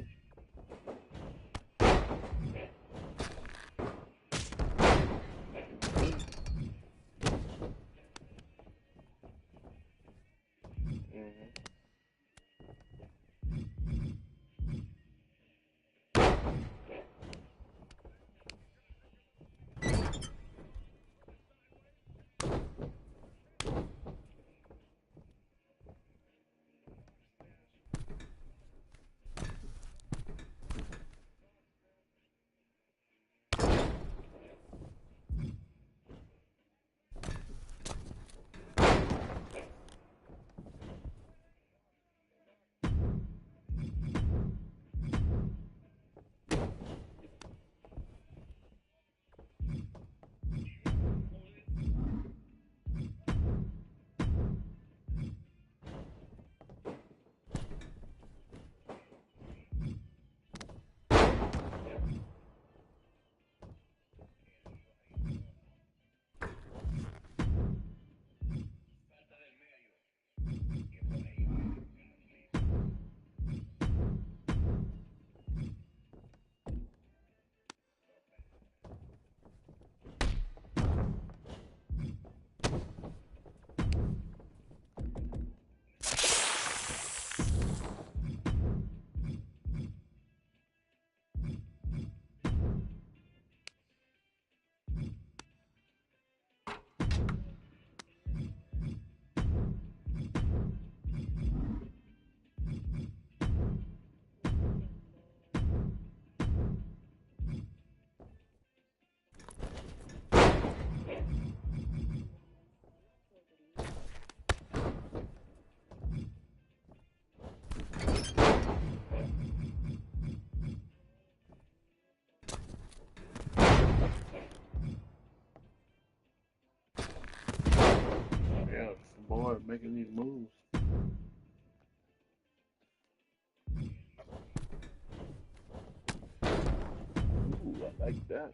Yeah, some boy making these moves. Ooh, I like that.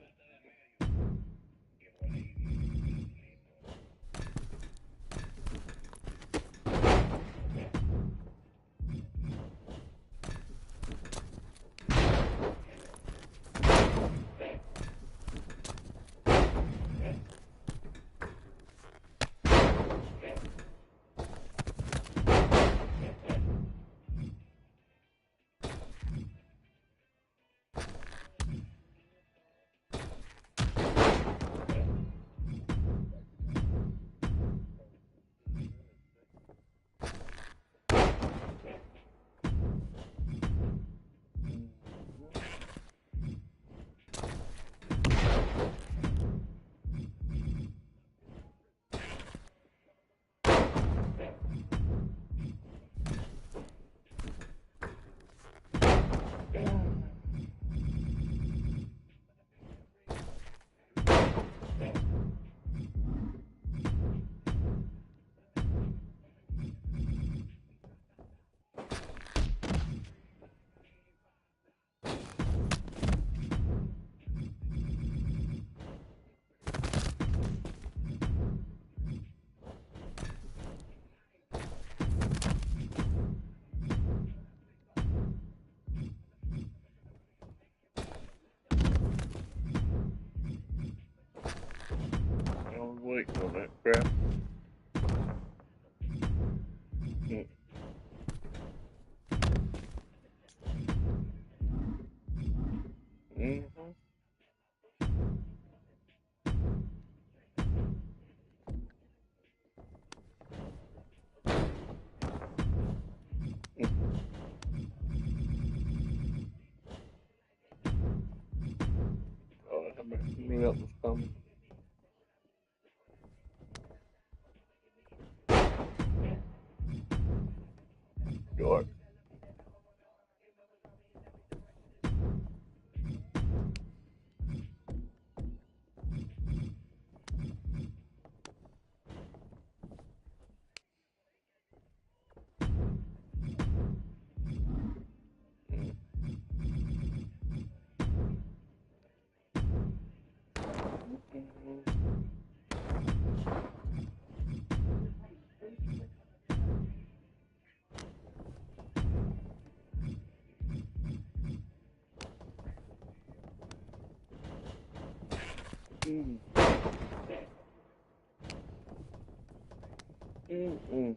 crap. Mm. Mm-hmm. Oh, I knew that was coming. Short. Mm. Mm-mm.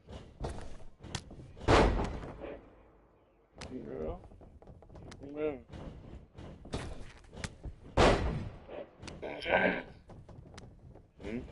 Yeah. Yeah. Mm.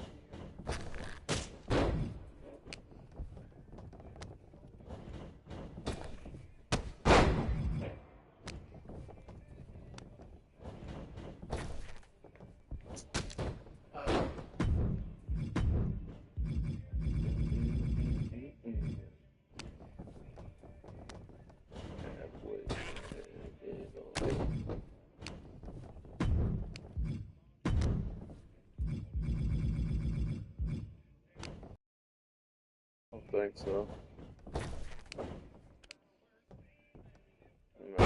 I don't think so. No.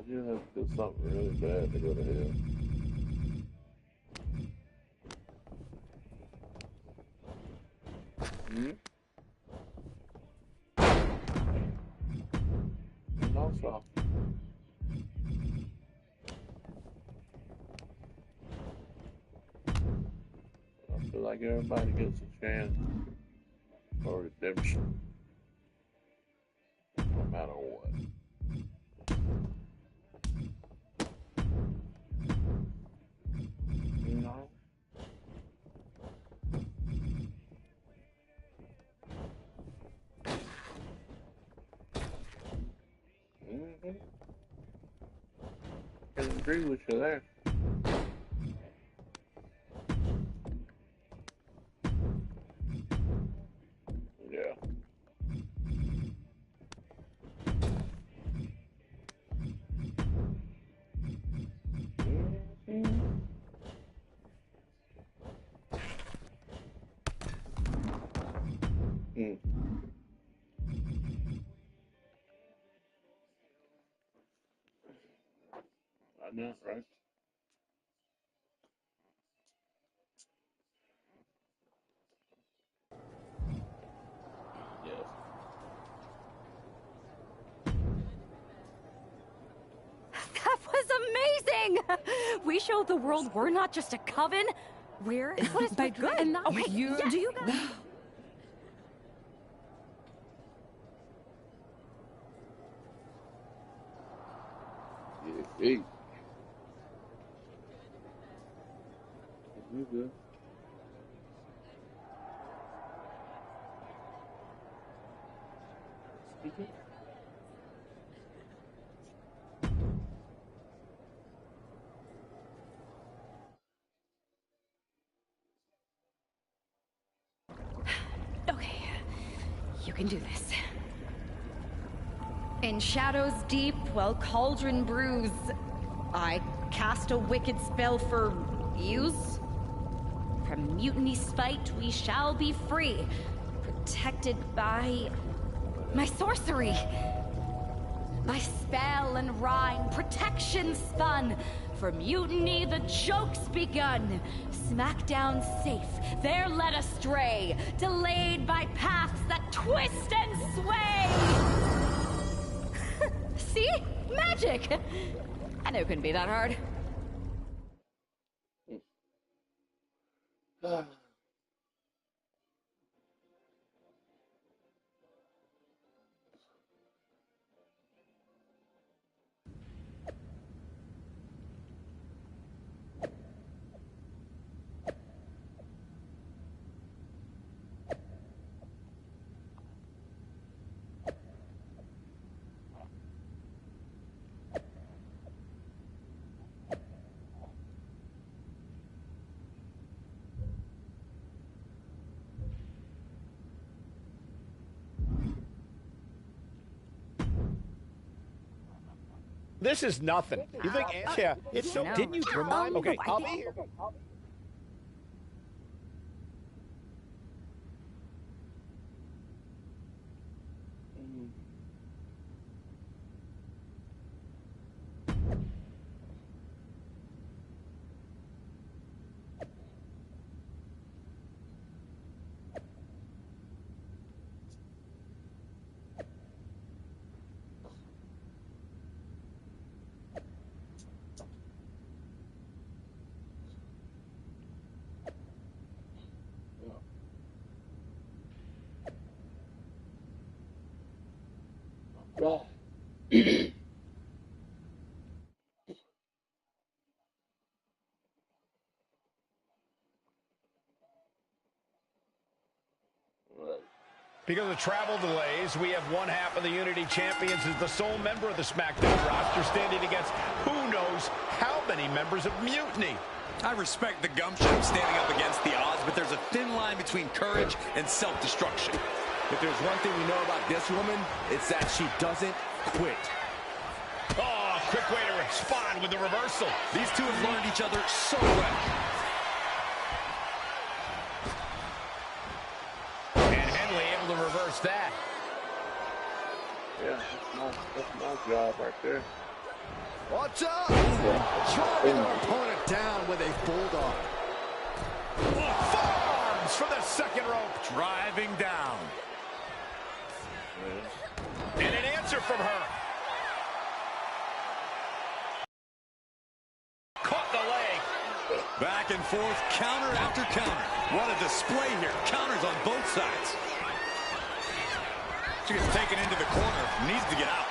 You have to do something really bad to go to hell. Hmm? And also, I feel like everybody gets a chance for redemption, no matter what. You know? Mm-hmm. I can agree with you there. Yeah. Mm-hmm. Mm. I know, right? Yes.
That was amazing! We showed the world we're not just a coven. We're
By good.
and not
Okay,
you.
yes.
Do you guys?
Yeah, hey. You good? Speaking?
Okay, you can do this. In shadows deep, while cauldron brews, I cast a wicked spell for use. From mutiny spite, we shall be free, protected by my sorcery. By spell and rhyme, protection spun. For mutiny, the joke's begun. Smackdown safe, there led astray, delayed by paths that twist and sway. See? Magic! I knew it couldn't be that hard.
This is nothing. You think? Yeah, it's so.
No.
Didn't you remind me? Okay,
I
I'll be
think-
here.
Right.
Because of travel delays, we have one half of the Unity Champions as the sole member of the SmackDown roster standing against who knows how many members of Mutiny.
I respect the gumption of standing up against the odds, but there's a thin line between courage and self-destruction.
If there's one thing we know about this woman, it's that she doesn't quit.
Oh, quick way to respond with the reversal.
These two have learned each other so well.
And Henley able to reverse that.
Yeah, that's my job right there.
Watch out! Driving her opponent down with a bulldog.
Forearms from the second rope.
Driving down.
And an answer from her. Caught the leg.
Back and forth, counter after counter. What a display here. Counters on both sides. She gets taken into the corner. Needs to get out.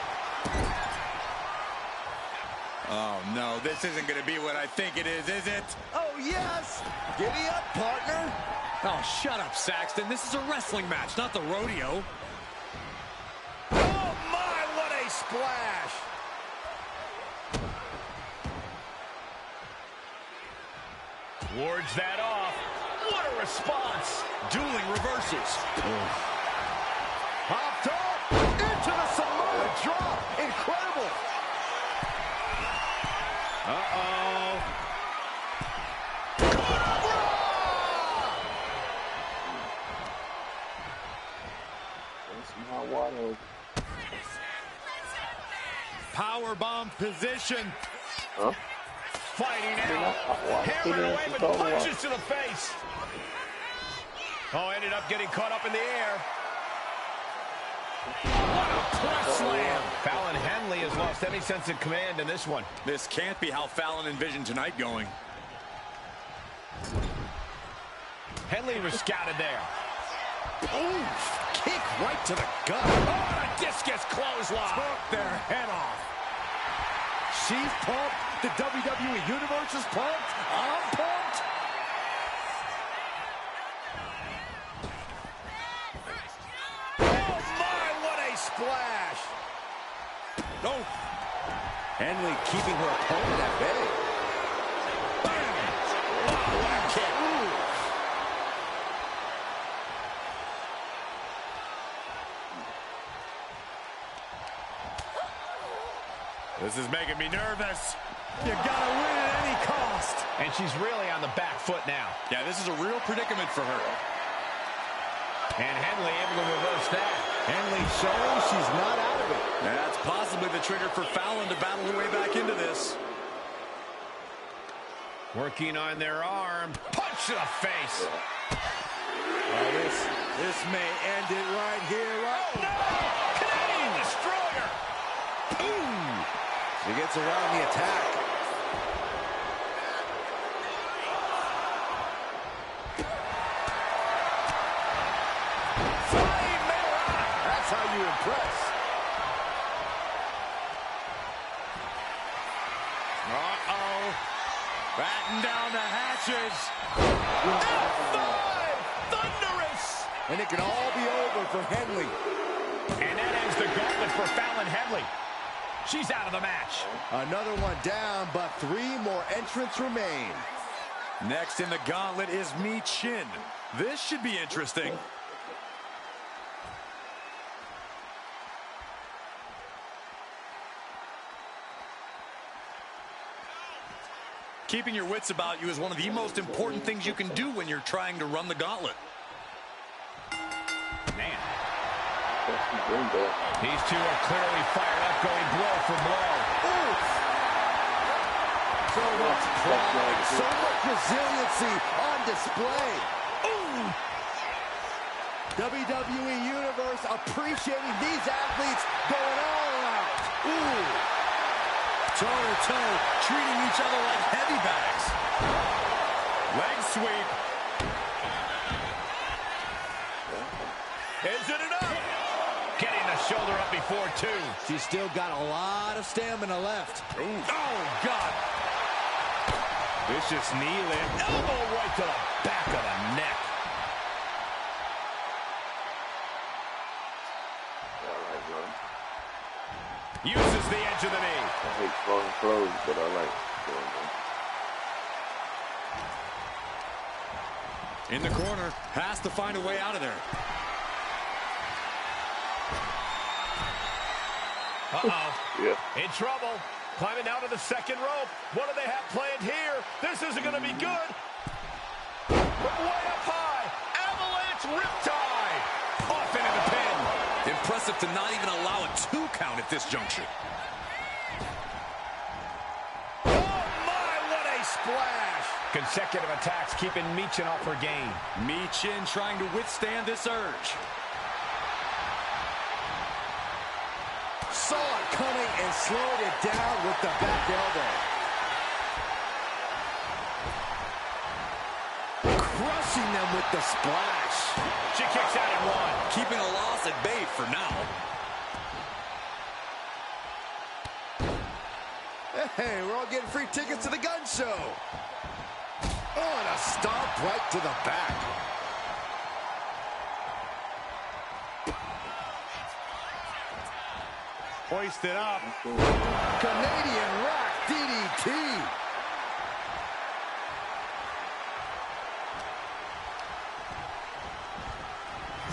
Oh, no. This isn't going to be what I think it is it?
Oh, yes! Giddy up, partner!
Oh, shut up, Saxton. This is a wrestling match, not the rodeo.
Oh, my, what a splash. Wards that off. What a response.
Dueling reversals.
Popped up! Into the Samoa drop! Incredible!
Uh-oh.
That's my water.
Powerbomb position.
Huh?
Fighting out. Hammering away with punches to the face. Oh, ended up getting caught up in the air. What a press slam. Fallon Henley has lost any sense of command in this one.
This can't be how Fallon envisioned tonight going.
Henley was scouted there.
Ooh, kick right to the gut.
Oh, a discus clothesline.
Took their head off. She's pumped. The WWE Universe is pumped. I'm pumped.
Oh, my, what a splash.
Oh,
Henley keeping her opponent at bay.
Bam. Oh, what a kick.
this is making me nervous. You gotta win at any cost.
And she's really on the back foot now.
Yeah, this is a real predicament for her.
And Henley able to reverse that.
Henley showing she's not out of it.
That's possibly the trigger for Fallon to battle her way back into this.
Working on their arm. Punch to the face.
Oh, this may end it right here. Right.
Oh, no! Canadian Destroyer.
Ooh. She gets around the attack. how you impress. Uh-oh. Batten down the hatches.
F5! Thunderous!
And it can all be over for Henley.
And that ends the gauntlet for Fallon Henley. She's out of the match.
Another one down, but 3 more entrants remain. Next in the gauntlet is Mi Chin. This should be interesting. Keeping your wits about you is one of the most important things you can do when you're trying to run the gauntlet.
Man.
That's
These two are clearly fired up, going blow for blow.
Oof. So much pride, so much resiliency on display. Ooh. WWE Universe appreciating these athletes going all out. Ooh. Toe-to-toe, treating each other like heavy bags.
Leg sweep. Is it enough? Getting the shoulder up before 2.
She's still got a lot of stamina left.
Ooh. Oh, God. Vicious knee lift. Elbow right to the back of the neck. Uses the edge of the knee.
I hate throwing clothes, but I like throwing them.
In the corner, has to find a way out of there.
Uh-oh.
Yeah.
In trouble. Climbing down to the second rope. What do they have planned here? This isn't going to be good. From way up high. Avalanche riptide. Off into the pin.
Impressive to not even allow a 2 count at this juncture.
Oh, my, what a splash. Consecutive attacks keeping Mi Chin off her game.
Mi Chin trying to withstand this urge. Saw it coming and slowed it down with the back elbow. Crushing them with the splash.
She kicks out at 1.
Keeping a loss at bay for now.
Hey, we're all getting free tickets to the gun show. Oh, and a stomp right to the back.
Hoisted up.
Canadian Rock DDT.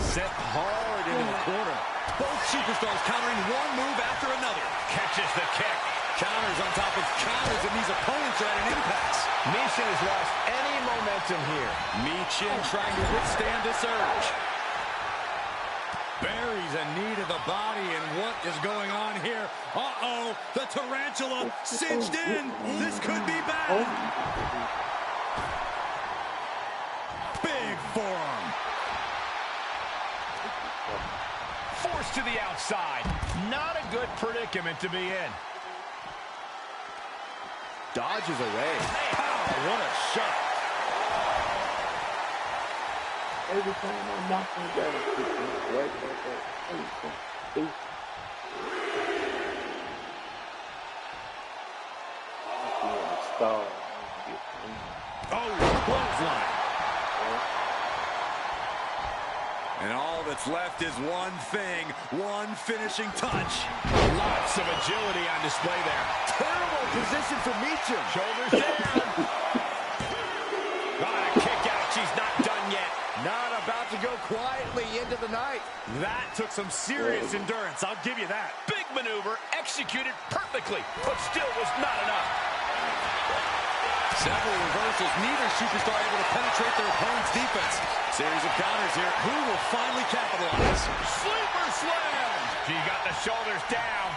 Set hard into the corner. Both superstars countering one move after another.
Catches the kick.
Counters on top of counters, and these opponents are at an impasse.
Mi Chin has lost any momentum here.
Mi Chin trying to withstand this urge. Buries a knee to the body, and what is going on here? Uh-oh, the tarantula cinched in. This could be bad. Big forearm.
Forced to the outside. Not a good predicament to be in.
Dodges away. Pow, what a shot.
Every time I knock him down, it's right back up. Star.
Oh, clothesline. And all that's left is one thing, one finishing touch.
Lots of agility on display there.
Terrible position for Mi Chin.
Shoulders down. Got a kick out. She's not done yet.
Not about to go quietly into the night. That took some serious endurance, I'll give you that.
Big maneuver, executed perfectly, but still was not enough.
Several reversals, neither superstar able to penetrate their opponent's defense. Series of counters here. Who will finally capitalize?
Sleeper slam. She got the shoulders down.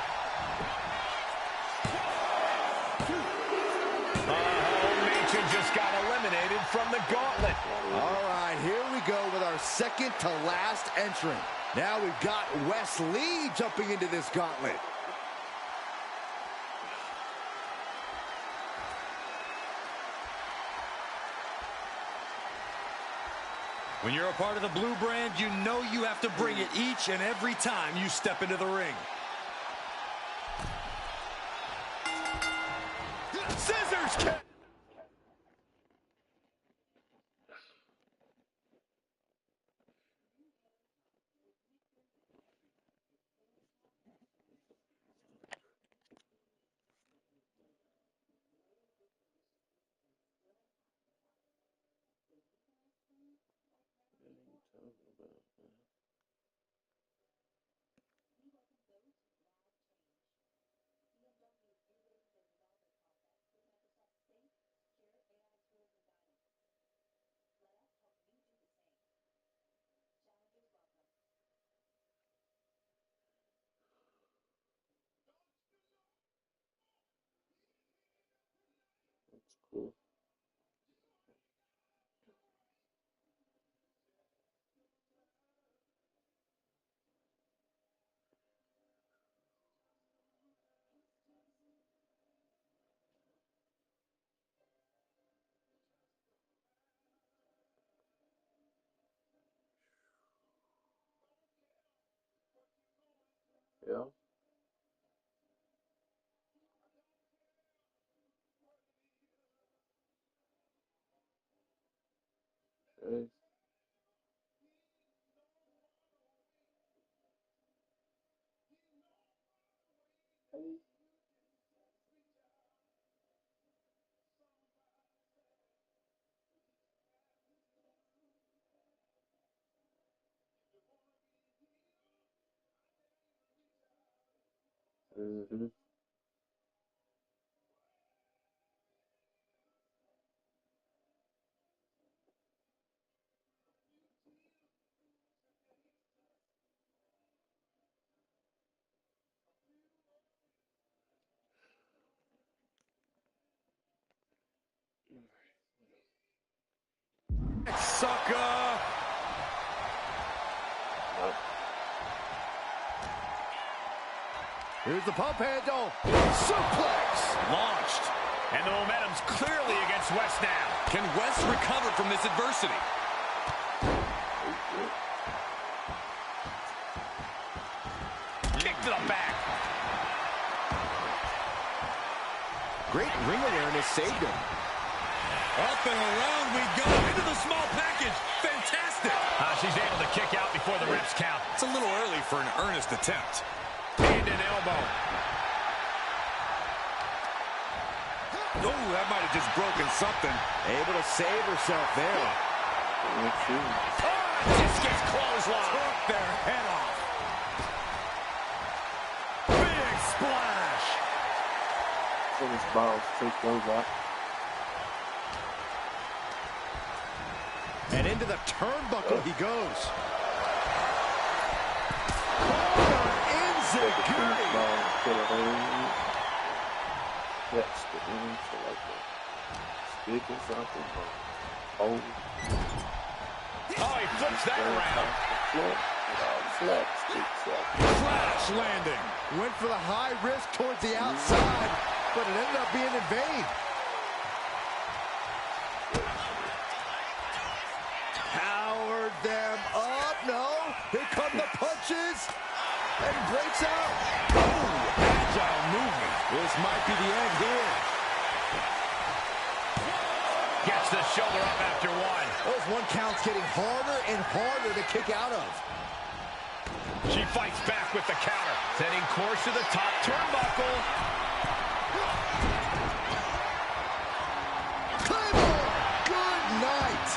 Mi Chin just got eliminated from the gauntlet.
All right, here we go with our second to last entrant. Now we've got Wes Lee jumping into this gauntlet.
When you're a part of the blue brand, you know you have to bring it each and every time you step into the ring. Scissors kick!
What are you talking about, man? That's cool. Yeah. Okay. Mm-hmm.
Sucker!
Here's the pump handle. Suplex!
Launched. And the momentum's clearly against West now.
Can West recover from this adversity?
Kick to the back.
Great ring awareness saved him.
Up and around we go. Into the small package. Fantastic.
She's able to kick out before the refs count.
It's a little early for an earnest attempt.
And an elbow.
Oh, that might have just broken something.
Able to save herself there.
Just gets clothesline.
Took their head off.
Big splash.
So this balls take those out.
And into the turnbuckle he goes.
That's the answer like that. Speaking something from old.
Oh, he flips that around.
Flat sticks up.
Crash landing.
Went for the high risk towards the outside, but it ended up being in vain. Powered them up. No. Here come the punches. And breaks out.
Oh, agile movement.
This might be the end here.
Gets the shoulder up after one.
Those one counts getting harder and harder to kick out of.
She fights back with the counter. Setting course to the top turnbuckle.
Claymore! Good night!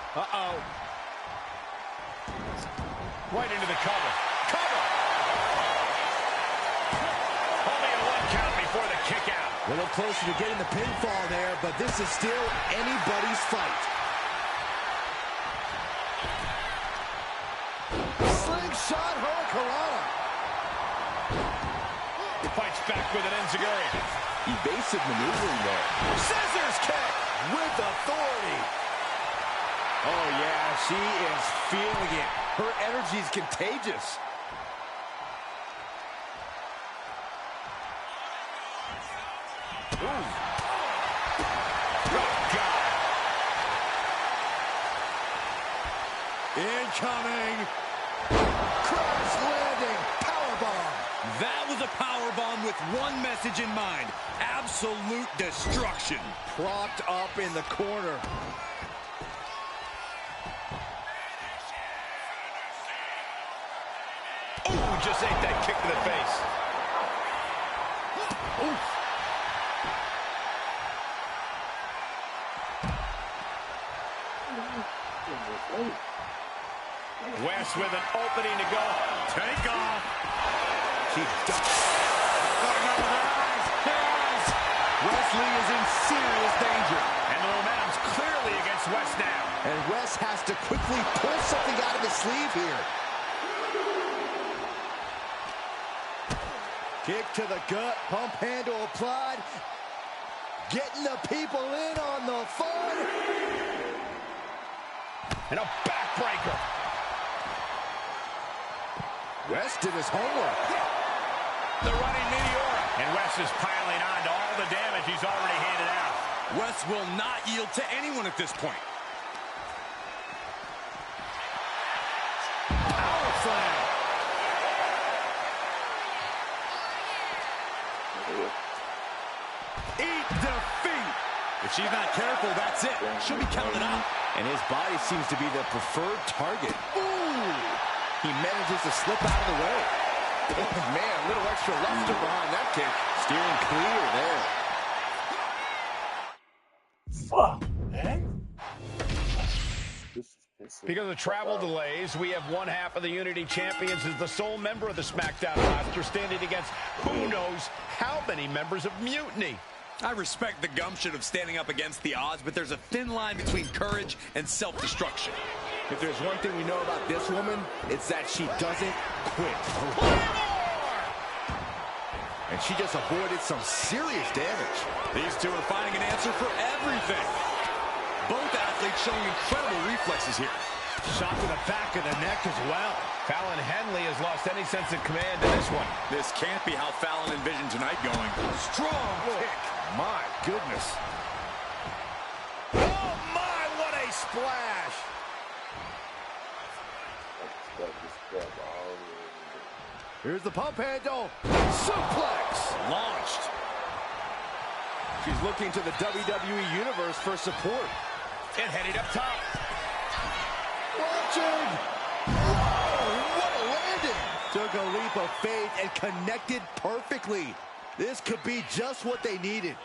Uh-oh. Right into the cover. Cover! Only a one count before the kick out.
A little closer to getting the pinfall there, but this is still anybody's fight. Slingshot Hurricanrana.
Fights back with an enziguri.
Evasive maneuvering there.
Scissors kick!
With authority. Oh, yeah, she is feeling it. Her energy is contagious.
Ooh. Oh, God.
Incoming. Crash landing. Powerbomb. That was a powerbomb with one message in mind. Absolute destruction.
Propped up in the corner.
Ooh, just ate that kick to the face. Oof. West with an opening to go.
Take off.
She ducks. Oh, no, yes. Wesley is in serious danger.
And the momentum's clearly against West now.
And West has to quickly pull something out of his sleeve here. Kick to the gut, pump handle applied. Getting the people in on the fun.
And a backbreaker.
West did his homework.
The running meteora. And West is piling on to all the damage he's already handed out.
West will not yield to anyone at this point.
Power slam.
Eat defeat. If she's not careful, that's it. She'll be counted out.
And his body seems to be the preferred target. Ooh! He manages to slip out of the way. Oh, man, a little extra luster behind that kick. Steering clear there.
Fuck, man. This is pissing.
Because of travel delays, we have one half of the Unity Champions as the sole member of the SmackDown roster standing against who knows how many members of Mutiny.
I respect the gumption of standing up against the odds, but there's a thin line between courage and self-destruction.
If there's one thing we know about this woman, it's that she doesn't quit. And she just avoided some serious damage.
These two are finding an answer for everything. Both athletes showing incredible reflexes here.
Shot to the back of the neck as well. Fallon Henley has lost any sense of command in this one.
This can't be how Fallon envisioned tonight going.
Strong kick. My goodness.
Oh, my, what a splash.
Here's the pump handle. Suplex.
Launched.
She's looking to the WWE Universe for support.
And heading up top.
Watching. Whoa, what a landing. Took a leap of faith and connected perfectly. This could be just what they needed.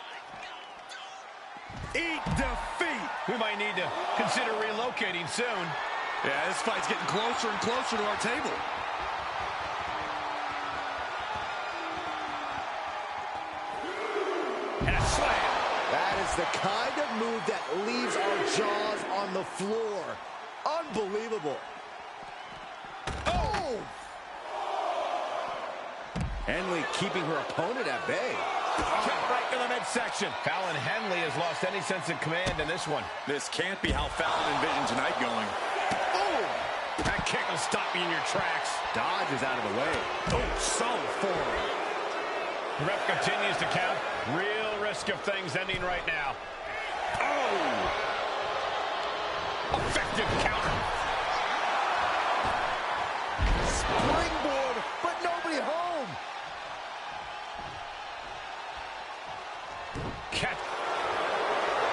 Eat defeat.
We might need to consider relocating soon.
Yeah, this fight's getting closer and closer to our table.
And a slam.
That is the kind of move that leaves our jaws on the floor. Unbelievable. Oh! Henley keeping her opponent at bay.
Kick right to the midsection. Fallon Henley has lost any sense of command in this one.
This can't be how Fallon envisioned tonight going.
Oh! That kick will stop you in your tracks.
Dodge is out of the way.
Oh, solid forward. The ref continues to count. Real risk of things ending right now. Oh! Effective counter.
Springboard, but nobody home.
Catch.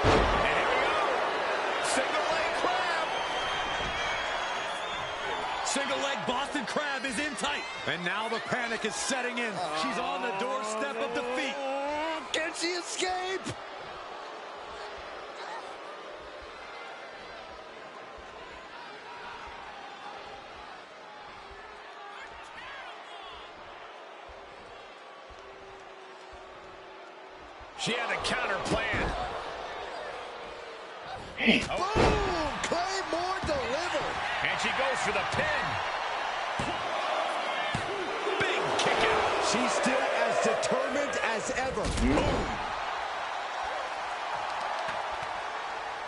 And here we go. Single leg crab.
Single leg Boston Crab is in tight. And now the panic is setting in. She's on the doorstep of defeat.
Can she escape?
She had the counter plan.
Boom! Claymore delivered.
And she goes for the pin. Big kick out.
She's still as determined as ever. Boom!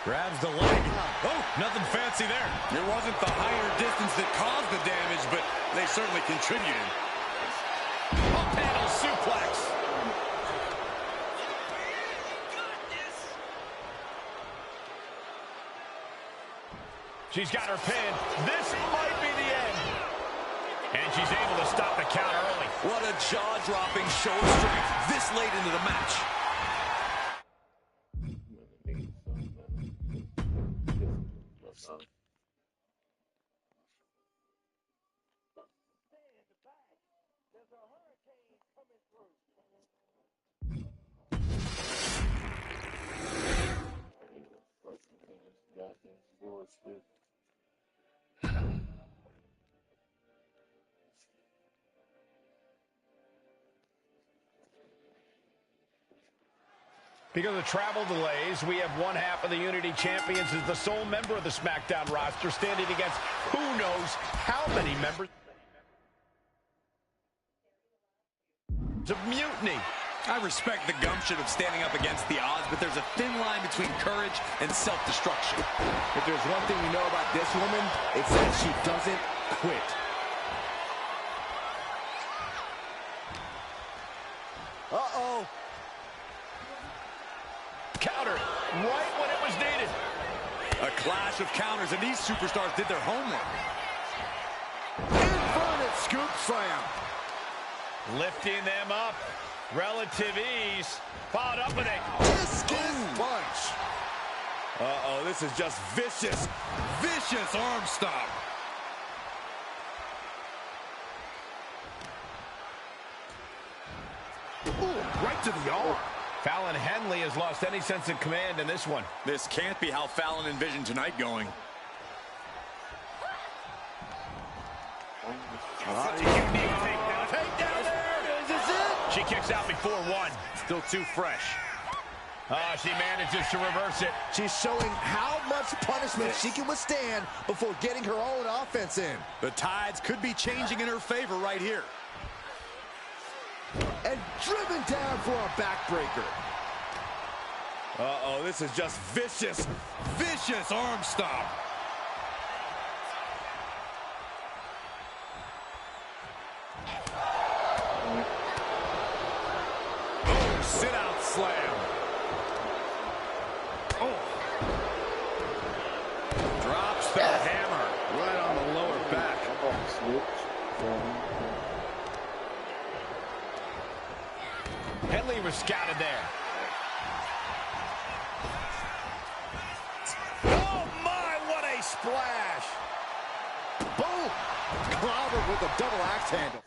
Grabs the leg. Oh, nothing fancy there. It wasn't the higher distance that caused the damage, but they certainly contributed.
Up handle suplex. She's got her pin. This might be the end. And she's able to stop the count early.
What a jaw-dropping show of strength this late into the match.
Because of travel delays, we have one half of the Unity Champions as the sole member of the SmackDown roster standing against who knows how many members of Mutiny.
I respect the gumption of standing up against the odds, but there's a thin line between courage and self-destruction.
If there's one thing we know about this woman, it's that she doesn't quit. Uh-oh.
Counter right when it was needed.
A clash of counters, and these superstars did their homework.
Inverted scoop slam.
Lifting them up. Relative ease. Followed up with a
discus punch. Uh-oh, this is just vicious.
Vicious arm stomp.
Ooh, right to the arm.
Fallon Henley has lost any sense of command in this one.
This can't be how Fallon envisioned tonight going.
Such a unique takedown. Takedown there!
Is this it?
She kicks out before one.
Still too fresh.
She manages to reverse it.
She's showing how much punishment she can withstand before getting her own offense in.
The tides could be changing in her favor right here.
And driven down for a backbreaker. Uh-oh, this is just vicious.
Vicious arm stomp.
Oh, sit-out slam.
Oh. Drops the hammer right on the lower back.
Henley was scouted there.
Oh, my, what a splash. Boom. Clobbered with a double axe handle.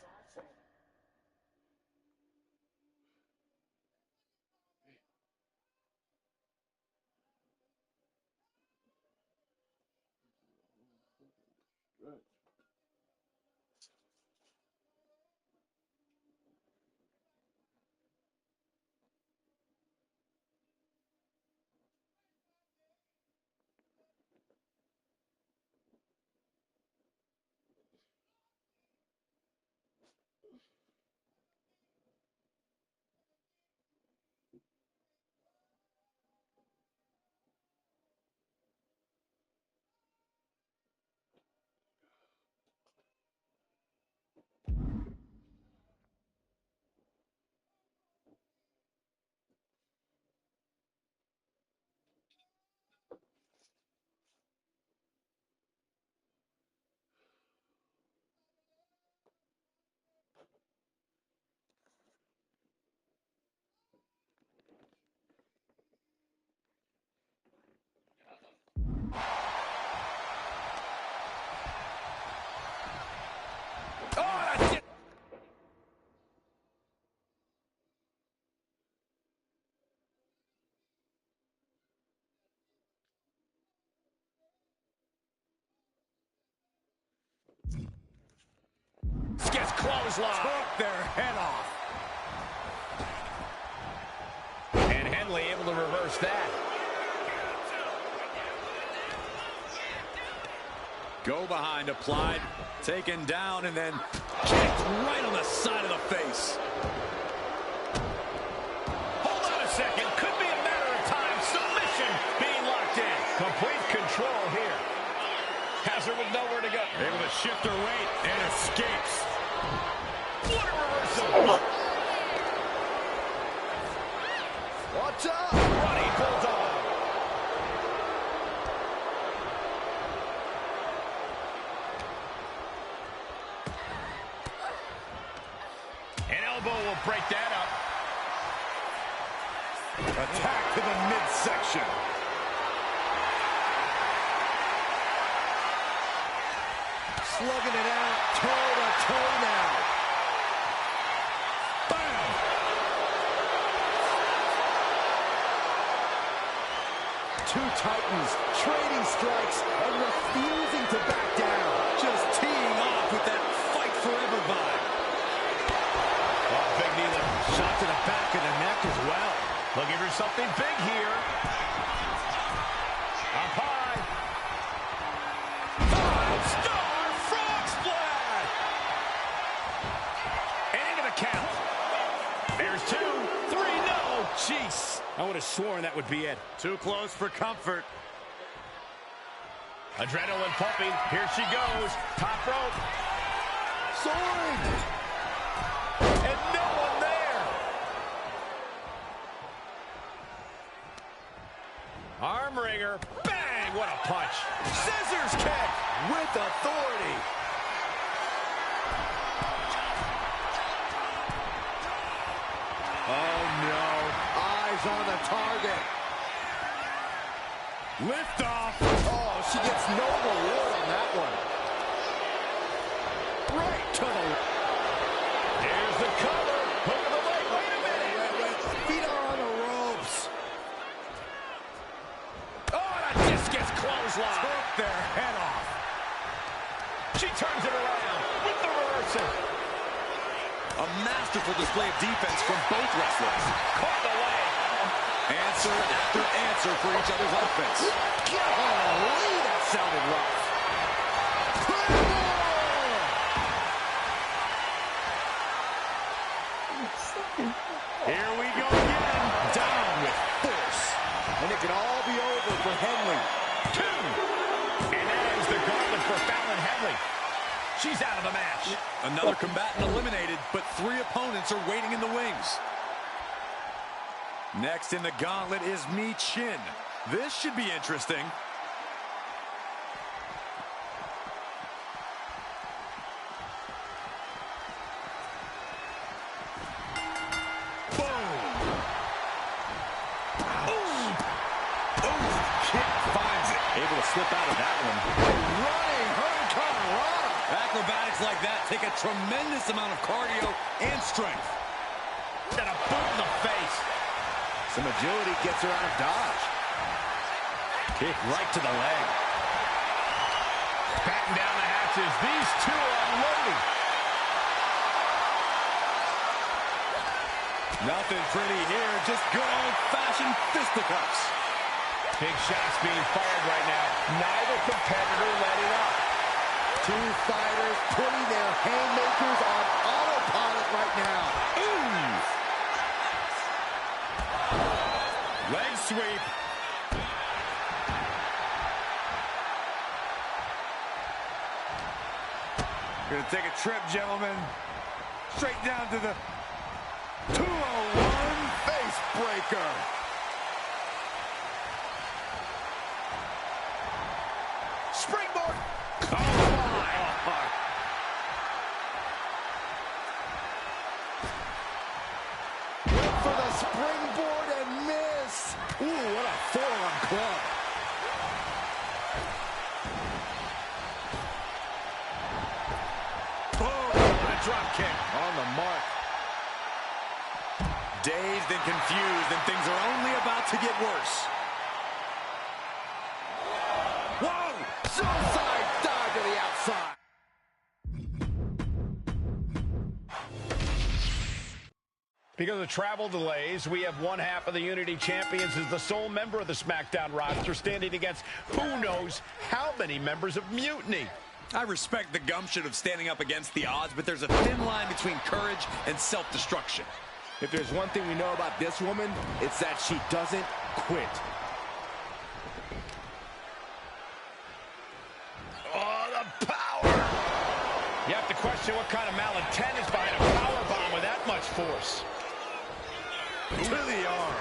Gets clothesline.
Took their head off.
And Henley able to reverse that.
Go behind applied, taken down, and then kicked right on the side of the face.
Hold on a second. Could be a matter of time. Submission being locked in. Complete control here. Has her with nowhere to go.
Able to shift her weight and escapes.
What a reversal.
Watch out.
Running bulldog.
Attack to the midsection. Slugging it out, toe-to-toe now. Bam! Two titans trading strikes and refusing to back down. Just teeing off with that fight forever vibe.
Oh, big knee lift. Shot to the back of the neck as well. Looking for something big here. Up high. Five-star frog splash. And into the count. There's 2, 3, no. Jeez. I would have sworn that would be it.
Too close for comfort.
Adrenaline pumping. Here she goes. Top rope.
Soaring.
And no one there. Arm wringer. Bang! What a punch. Scissors kick with authority.
Oh, no. Eyes on the target. Lift off. Oh, she gets no reward on that one. Right to the...
Here's the cover. Hook of the leg. Wait a minute.
Wait. Feet are on the ropes.
Oh, and a discus clothesline.
Took their head off.
She turns it around with the reversal.
A masterful display of defense from both wrestlers.
Caught the leg.
Answer after answer for each other's offense. Golly, that sounded rough.
Here we go again.
Down with force. And it could all be over for Henley.
2. And there's the gauntlet for Fallon Henley. She's out of the match.
Another combatant eliminated, but 3 opponents are waiting in the wings. Next in the gauntlet is Mi Chin. This should be interesting. Boom! Kick finds it. Able to slip out of that one. Running Hurricanrana. Acrobatics like that take a tremendous amount of cardio and strength.
And a boot in the face.
Some agility gets her out of dodge. Kick right to the leg.
Batten down the hatches. These two are unloading.
Nothing pretty here. Just good old-fashioned fisticuffs.
Big shots being fired right now. Neither competitor letting up.
Two fighters putting their haymakers on autopilot right now. Ooh! Leg sweep. Gonna take a trip, gentlemen. Straight down to the 201 face breaker. Springboard. Oh, my. Went for the springboard and missed. Ooh, what a forearm club.
Drop kick
on the mark. Dazed and confused, and things are only about to get worse. Whoa! Suicide dive to the outside.
Because of the travel delays, we have one half of the Unity Champions as the sole member of the SmackDown roster standing against who knows how many members of Mutiny.
I respect the gumption of standing up against the odds, but there's a thin line between courage and self-destruction.
If there's one thing we know about this woman, it's that she doesn't quit.
Oh, the power! You have to question what kind of malintent is behind a power bomb with that much force.
To the arm.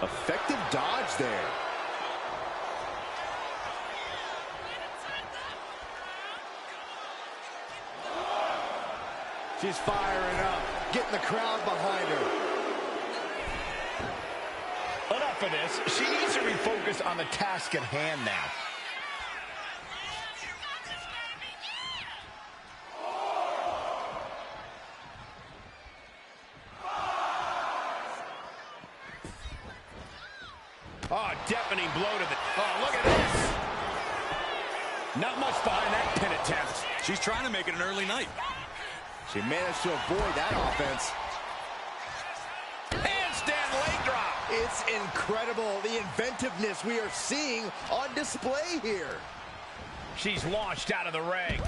Effective dodge there. She's firing up, getting the crowd behind her.
enough of this. She needs to refocus on the task at hand now. Oh, deafening blow to the... Oh, look at this. Not much behind that pin attempt.
She's trying to make it an early night.
She managed to avoid that offense.
Handstand leg drop.
It's incredible, the inventiveness we are seeing on display here.
She's launched out of the ring.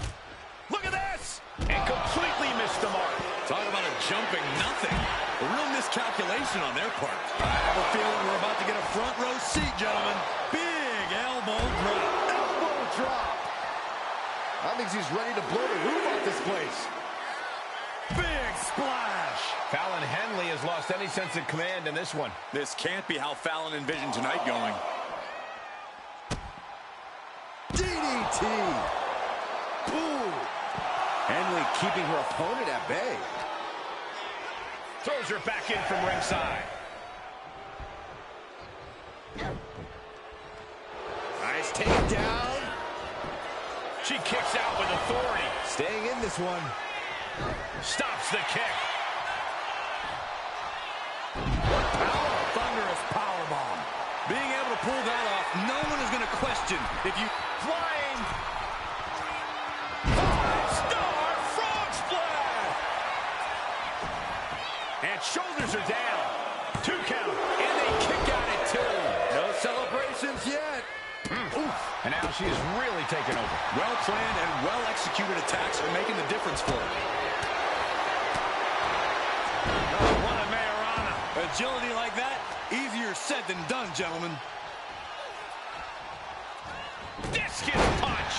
Look at this. And completely missed the mark.
Talk about a jumping nothing. A real miscalculation on their part. I have a feeling we're about to get a front row seat, gentlemen. Big elbow drop.
Elbow drop. I think she's ready to blow the roof off this place.
Big splash.
Fallon Henley has lost any sense of command in this one.
This can't be how Fallon envisioned tonight going.
DDT. Ooh. Henley keeping her opponent at bay.
Throws her back in from ringside.
Nice takedown.
She kicks out with authority.
Staying in this one.
Stops the kick.
Thunderous powerbomb. Being able to pull that off, no one is going to question if you...
Flying. 5-star frog splash. And shoulders are down. 2 count. And they kick out at 2.
No celebrations yet.
And now she is really taken over.
Well-planned and well-executed attacks are making the difference for her.
What a Mayorana.
Agility like that, easier said than done, gentlemen.
Discus punch.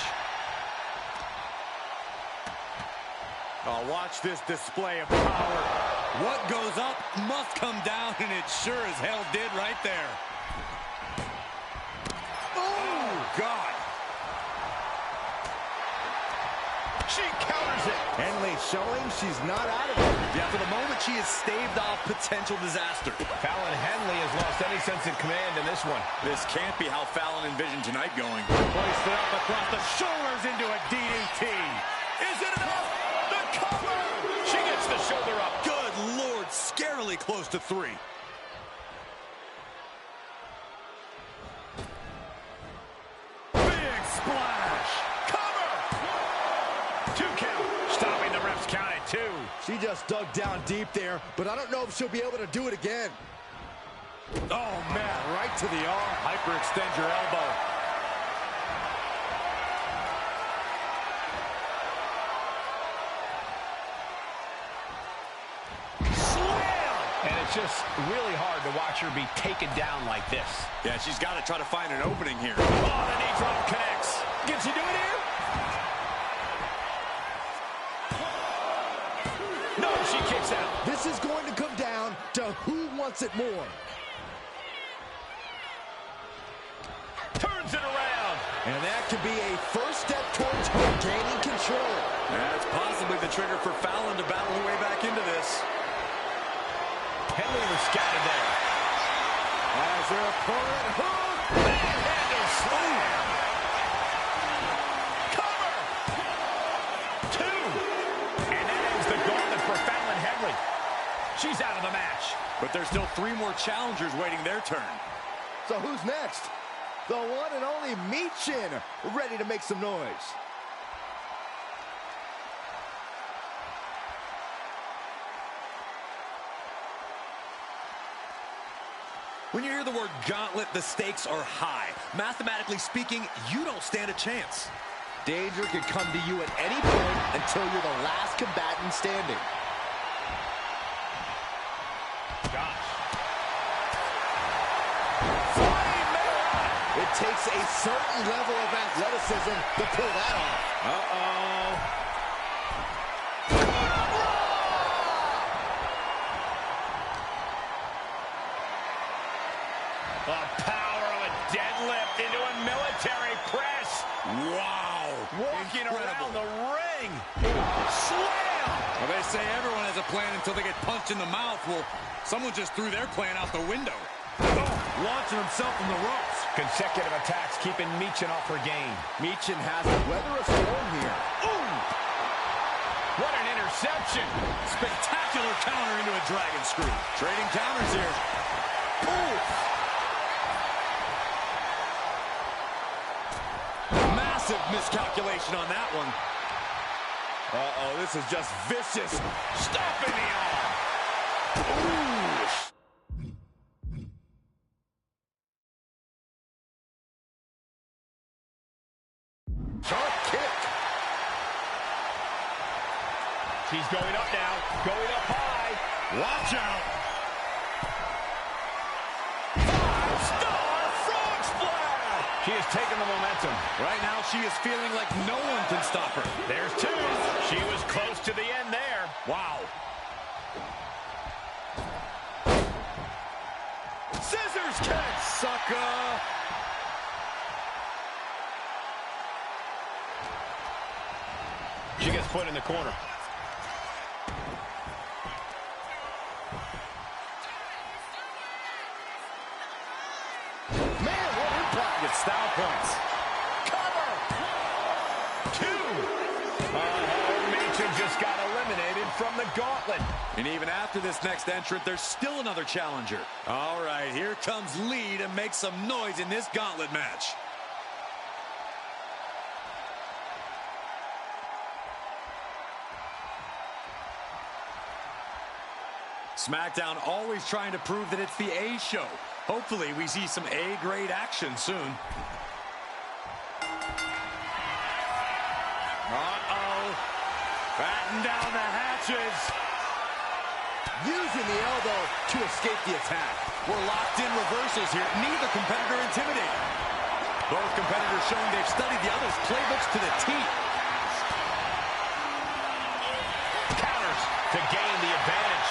Oh, watch this display of power. What goes up must come down, and it sure as hell did right there. Oh, God.
She counters it.
Henley showing she's not out of it.
Yeah, for the moment, she has staved off potential disaster.
Fallon Henley has lost any sense of command in this one.
This can't be how Fallon envisioned tonight going.
Placed it up across the shoulders into a DDT.
Is it enough? The cover. She gets the shoulder up.
Good Lord, scarily close to 3.
Big splash. Cover. 2 count. Stopping the ref's count at 2.
She just dug down deep there, but I don't know if she'll be able to do it again.
Oh, man, right to the arm. Hyperextend your elbow.
And it's just really hard to watch her be taken down like this.
Yeah, she's got to try to find an opening here.
Oh, the knee drop connects. Can she do it here? No, she kicks out.
This is going to come down to who wants it more.
Turns it around.
And that could be a first step towards her gaining control.
That's possibly the trigger for Fallon to battle her way back into this.
Henley was scattered there.
As her opponent hooked.
Manhandle slam. Cover. 2. And that ends the gauntlet for Fallon Henley. She's out of the match.
But there's still 3 more challengers waiting their turn.
So who's next? The one and only Michin, ready to make some noise.
When you hear the word gauntlet, the stakes are high. Mathematically speaking, you don't stand a chance.
Danger could come to you at any point until you're the last combatant standing.
Gosh.
It takes a certain level of athleticism to pull that off.
Uh-oh. The power of a deadlift into a military press.
Wow.
Walking
Incredible.
around the ring. Slam.
Well, they say everyone has a plan until they get punched in the mouth. Well, someone just threw their plan out the window. Launching himself from the ropes.
Consecutive attacks keeping Michin off her game.
Michin has to weather a storm here.
Ooh! What an interception!
Spectacular counter into a dragon screw. Trading counters here. Ooh! Massive miscalculation on that one. Uh-oh, this is just vicious.
Stomping the arm! Ooh!
Sharp kick.
She's going up now, going up high.
Watch out.
Five-star frog splash! She has taken the momentum.
Right now, she is feeling like no one can stop her.
There's two. She was close to the end there.
Wow.
Scissors kick!
Sucker.
She gets put in the corner.
Man, what impact.
Get style points.
Cover! Two! Michin just got eliminated from the gauntlet.
And even after this next entrant, there's still another challenger. All right, here comes Lee to make some noise in this gauntlet match. SmackDown always trying to prove that it's the A show. Hopefully, we see some A-grade action soon. Uh-oh. Batten down the hatches.
Using the elbow to escape the attack.
We're locked in reversals here. Neither competitor intimidated. Both competitors showing they've studied the other's playbooks to the T.
Counters to gain the advantage.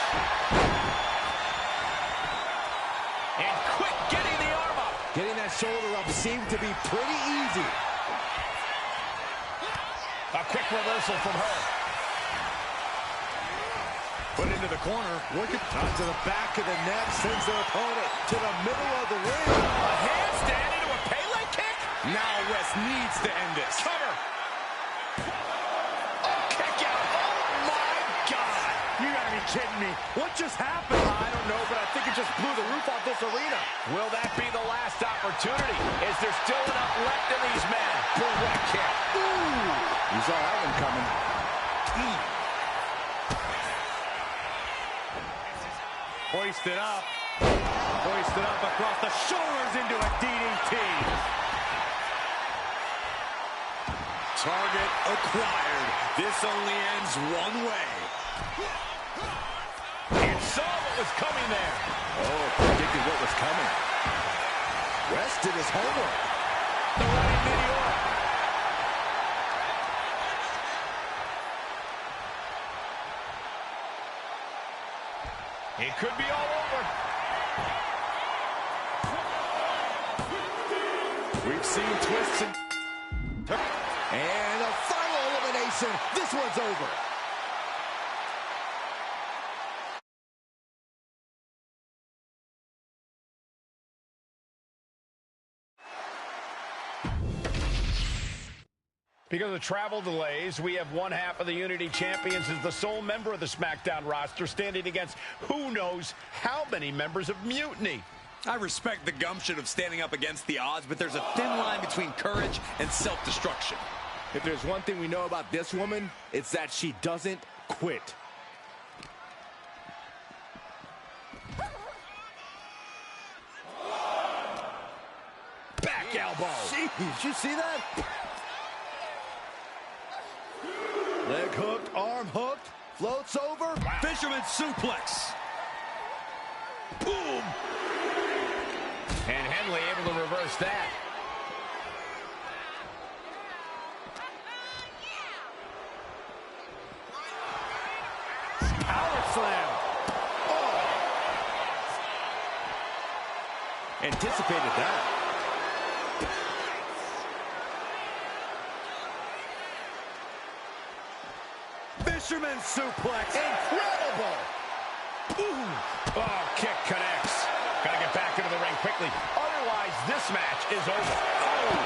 And quick getting the arm up.
Getting that shoulder up seemed to be pretty easy.
A quick reversal from her.
Put into the corner.
Working to the back of the neck, sends their opponent to the middle of the ring.
A handstand into a Pele kick.
Now West needs to end this.
Cover. Oh, kick out. Oh, my God.
You gotta be kidding me. What just happened? I don't know, but I think it just blew the roof off this arena.
Will that be the last opportunity? Is there still enough left in these men? Direct kick.
Ooh! You saw that one coming.
Hoisted up. Hoisted up across the shoulders into a DDT. Target acquired. This only ends one way.
And saw what was coming there.
Oh, predicted what was coming. West did his homework.
The running meteor. It could be all over.
We've seen twists and
a final elimination. This one's over.
Because of travel delays, we have one half of the Unity Champions as the sole member of the SmackDown roster standing against who knows how many members of Mutiny.
I respect the gumption of standing up against the odds, but there's a thin line between courage and self-destruction.
If there's one thing we know about this woman, it's that she doesn't quit.
Back elbow.
Jeez, did you see that? Leg hooked, arm hooked, floats over.
Wow.
Fisherman suplex.
Boom. And Henley able to reverse that.
Power slam. Oh. Anticipated that.
Fisherman suplex.
Incredible.
Ooh. Oh, kick connects. Gotta get back into the is over. Oh!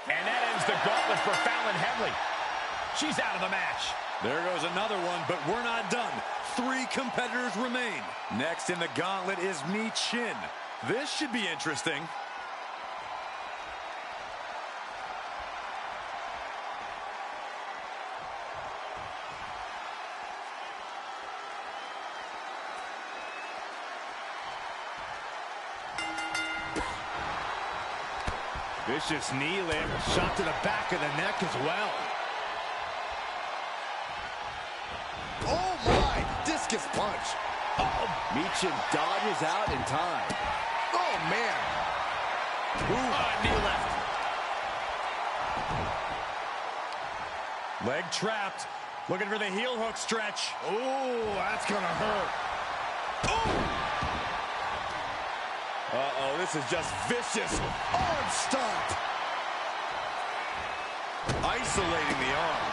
And that ends the gauntlet for Fallon Henley. She's out of the match.
There goes another one, but we're not done. 3 competitors remain. Next in the gauntlet is Mi Chin. This should be interesting.
Vicious knee lift, shot to the back of the neck as well.
Oh my! Discus punch.
Michin dodges out in time.
Oh man!
Knee left.
Leg trapped. Looking for the heel hook stretch.
Oh, that's gonna hurt.
Uh-oh, this is just vicious.
Arm stopped.
Isolating the arm.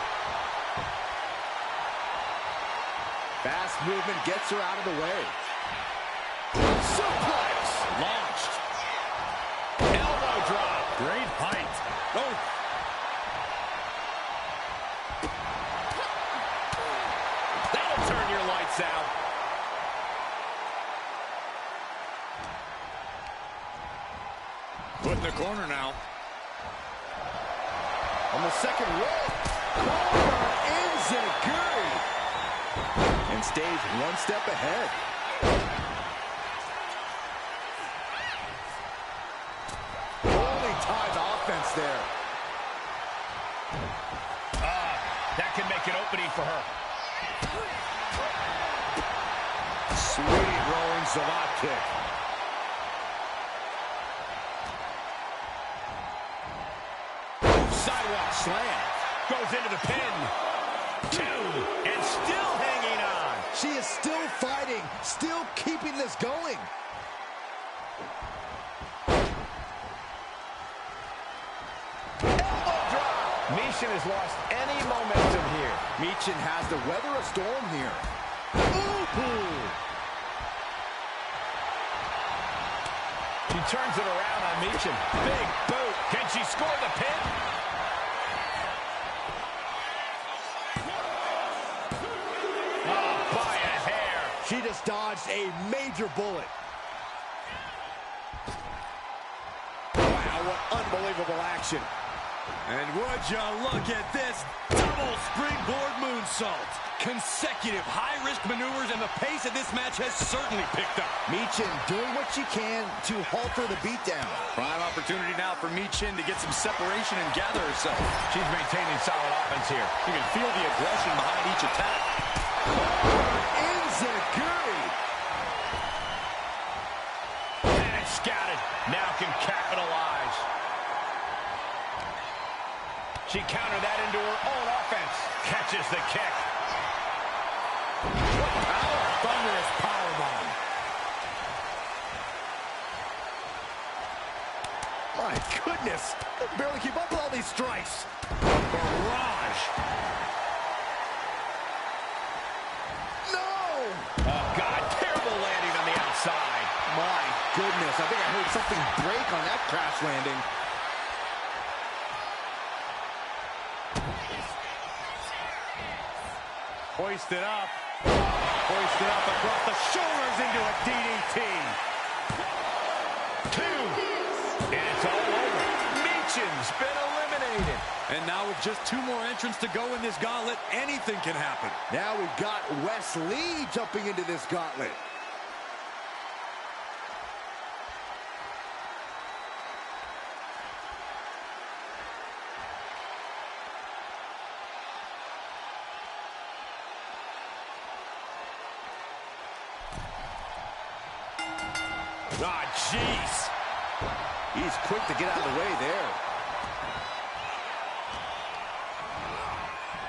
Fast movement gets her out of the way.
Suplex. Launched. Elbow drop.
Great height.
Oh.
That'll turn your lights out.
Put in the corner now.
On the second rope. Corner enziguri. And stays one step ahead. Holy tied offense there.
That can make an opening for her.
Sweet rolling savate kick.
Sidewalk slam. Goes into the pin. 2. And still hanging on.
She is still fighting, still keeping this going.
Elbow drop. Michin has lost any momentum here.
Michin has to weather a storm here. Ooh.
She turns it around on Michin. Big boot. Can she score the pin? By a hair.
She just dodged a major bullet. Wow, what unbelievable action.
And would you look at this double springboard moonsault. Consecutive high-risk maneuvers, and the pace of this match has certainly picked up.
Michin doing what she can to halter the beatdown.
Prime opportunity now for Michin to get some separation and gather herself.
She's maintaining solid offense here.
You can feel the aggression behind each attack.
Enziguri.
And it's scouted. Now can capitalize. She countered that into her own offense. Catches the kick.
Thunderous powerbomb. My goodness. I can barely keep up with all these strikes.
Barrage.
No!
Oh, God. Terrible landing on the outside.
My goodness. I think I heard something break on that crash landing.
Hoisted up. Hoisted up across the shoulders into a DDT.
2. And it's all over. Michin's been eliminated.
And now with just 2 more entrants to go in this gauntlet, anything can happen.
Now we've got Wes Lee jumping into this gauntlet.
Ah, jeez.
He's quick to get out of the way there.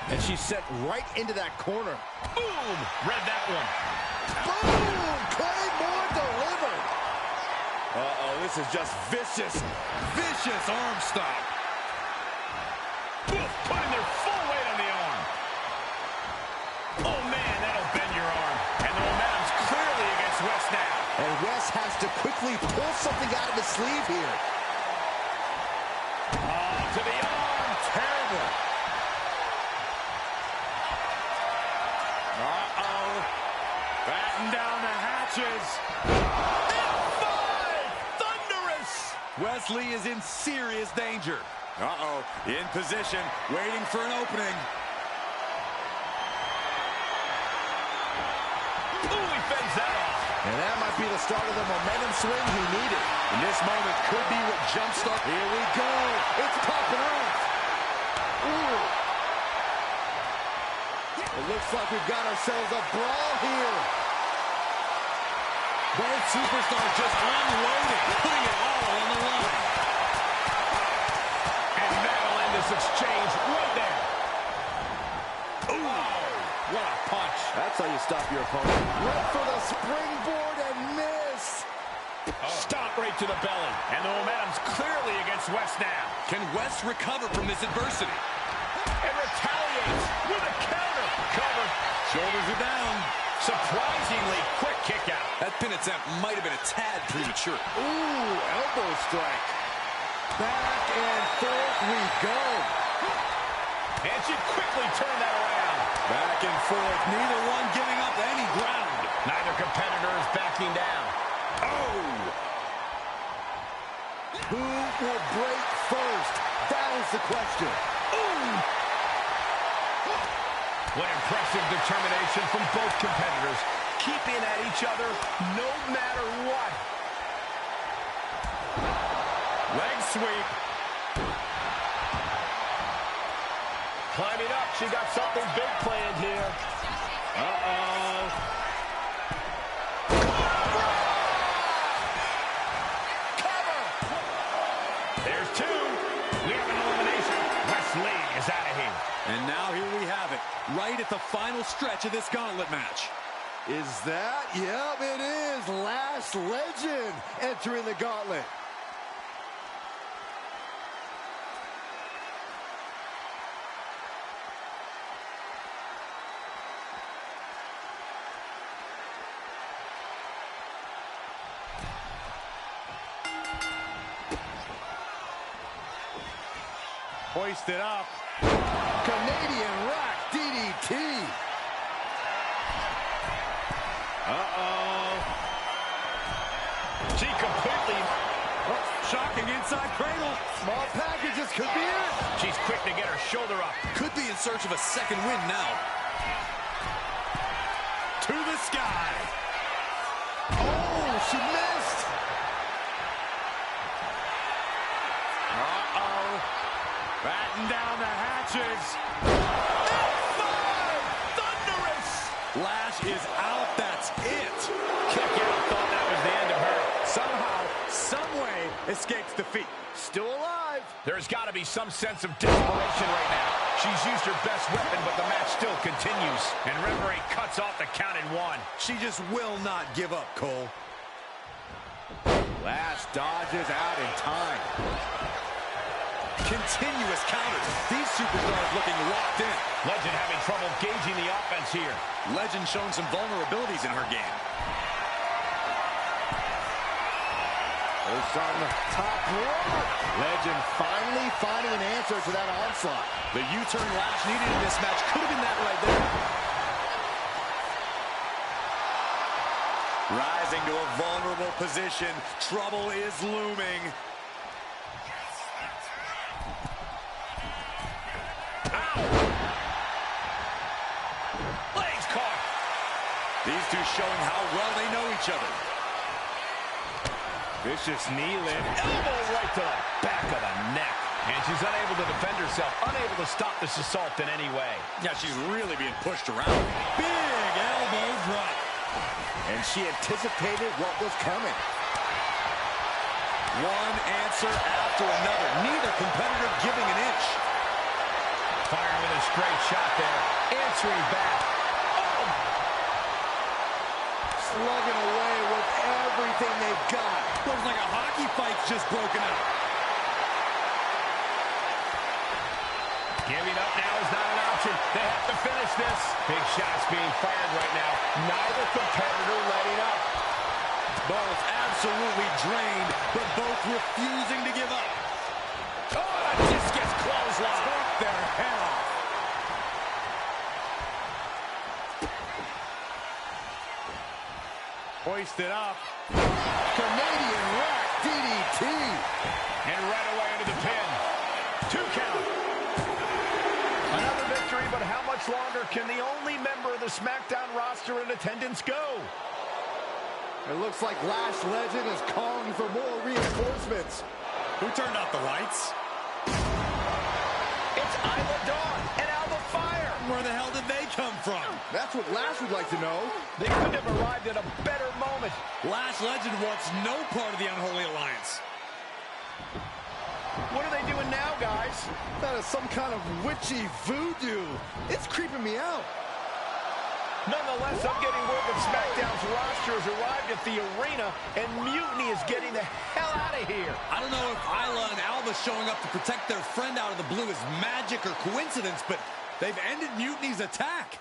And she's set right into that corner.
Boom. Read that one.
Boom! Claymore delivered.
Uh-oh, this is just vicious, vicious arm stop.
Putting their full weight on the arm.
Wes has to quickly pull something out of his sleeve here.
Oh, to the arm. Terrible. Uh-oh. Batten down the hatches. F5! Thunderous!
Wesley is in serious danger. Uh-oh. In position, waiting for an opening.
Ooh, he fends that off.
And that might be the start of the momentum swing he needed.
And this moment could be what jumpstarts.
Here we go. It's popping off. Ooh. It looks like we've got ourselves a brawl here.
Both superstars just unloading, putting it all on the line.
And that'll end this exchange right there. Ooh, what a punch.
That's how you stop your opponent. Went for the springboard and miss.
Stop right to the belly. And the momentum's clearly against West now.
Can West recover from this adversity?
And retaliates with a counter. Cover.
Shoulders are down.
Surprisingly quick kick out.
That pin attempt might have been a tad premature.
Ooh, elbow strike. Back and forth we go.
And she quickly turned that around.
Back and forth, neither one giving up any ground.
Neither competitor is backing down.
Oh!
Who will break first? That is the question.
Ooh! What impressive determination from both competitors, keeping at each other no matter what. Leg sweep. Climbing up, she got something big planned here. Uh-oh. Cover! There's two. We have an elimination. Wesley is out of here.
And now here we have it, right at the final stretch of this gauntlet match.
Is that? Yep, it is. Last Legend entering the gauntlet.
Hoisted up.
Canadian Rock DDT.
Uh-oh. She completely...
Shocking inside cradle.
Small packages could be it.
She's quick to get her shoulder up.
Could be in search of a second win now. To the sky.
Oh, she missed.
Uh-oh. Batten down the hatches. F5! Thunderous!
Lash is out, that's it.
Kick out, thought that was the end of her.
Somehow, someway, escapes defeat.
Still alive.
There's got to be some sense of desperation right now. She's used her best weapon, but the match still continues. And referee cuts off the count at one.
She just will not give up, Cole.
Lash dodges out in time.
Continuous counters. These superstars looking locked in.
Legend having trouble gauging the offense here.
Legend showing some vulnerabilities in her game.
It's on the top rope. Legend finally finding an answer to that onslaught.
The U-turn Lash needed in this match could have been that right there. Rising to a vulnerable position. Trouble is looming.
Legs caught.
These two showing how well they know each other.
Vicious knee lift. Elbow right to the back of the neck. And she's unable to defend herself. Unable to stop this assault in any way.
Yeah, she's really being pushed around. Big elbow drop.
And she anticipated what was coming.
One answer after another. Neither competitor giving an inch.
Firing with a straight shot there. Answering back. Oh!
Slugging away with everything they've got.
Looks like a hockey fight's just broken out.
Giving up now is not an option. They have to finish this. Big shots being fired right now. Neither competitor letting up.
Both absolutely drained, but both refusing to give up.
Oh, a discus clothesline.
Took their head off.
Hoisted up.
Canadian rack DDT.
And right away into the pin. 2 count. Another victory, but how much longer can the only member of the SmackDown roster in attendance go?
It looks like Lash Legend is calling for more reinforcements.
Who turned out the lights?
It's Isla Dawn and Alba Fire.
Where the hell did they come from?
That's what Lash would like to know.
They couldn't have arrived at a better moment.
Lash Legend wants no part of the Unholy Alliance.
What are they doing now, guys?
That is some kind of witchy voodoo. It's creeping me out.
Nonetheless, I'm getting word that SmackDown's roster has arrived at the arena, and Mutiny is getting the hell out of here.
I don't know if Isla and Alba showing up to protect their friend out of the blue is magic or coincidence, but they've ended Mutiny's attack.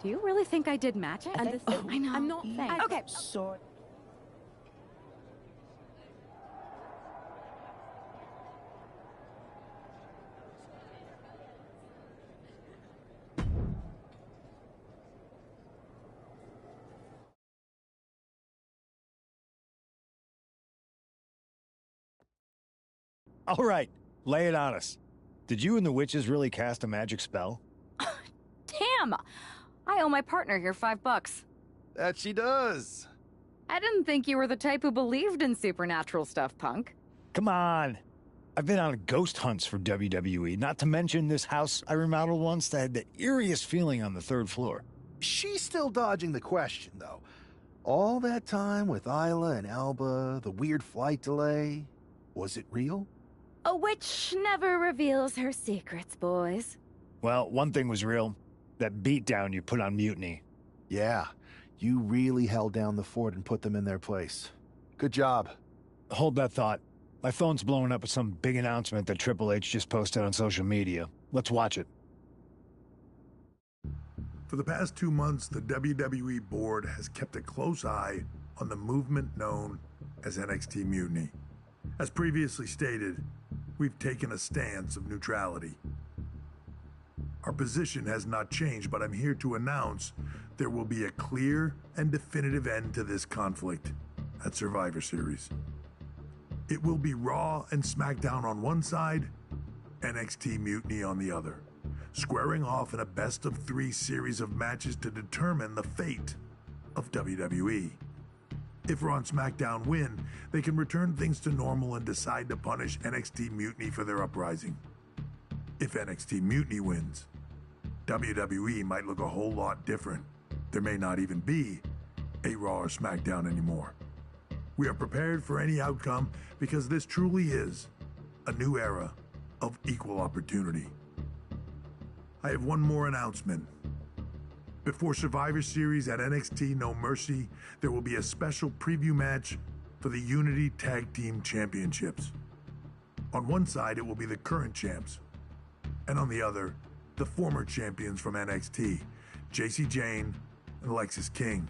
Do you really think I did magic?
I think so.
I know.
I'm not saying.
Okay.
Sort.
All right, lay it on us. Did you and the witches really cast a magic spell?
Damn! I owe my partner here $5.
That she does.
I didn't think you were the type who believed in supernatural stuff, punk.
Come on. I've been on ghost hunts for WWE, not to mention this house I remodeled once that had the eeriest feeling on the 3rd floor.
She's still dodging the question, though. All that time with Isla and Alba, the weird flight delay, was it real?
A witch never reveals her secrets, boys.
Well, one thing was real. That beatdown you put on Mutiny.
Yeah, you really held down the fort and put them in their place. Good job.
Hold that thought. My phone's blowing up with some big announcement that Triple H just posted on social media. Let's watch it.
For the past 2 months, the WWE board has kept a close eye on the movement known as NXT Mutiny. As previously stated, we've taken a stance of neutrality. Our position has not changed, but I'm here to announce there will be a clear and definitive end to this conflict at Survivor Series. It will be Raw and SmackDown on one side, NXT Mutiny on the other, squaring off in a best-of-3 series of matches to determine the fate of WWE. If Raw and SmackDown win, they can return things to normal and decide to punish NXT Mutiny for their uprising. If NXT Mutiny wins, WWE might look a whole lot different. There may not even be a Raw or SmackDown anymore. We are prepared for any outcome because this truly is a new era of equal opportunity. I have one more announcement. Before Survivor Series at NXT No Mercy, there will be a special preview match for the Unity Tag Team Championships. On one side, it will be the current champs, and on the other, the former champions from NXT, JC Jane and Alexis King.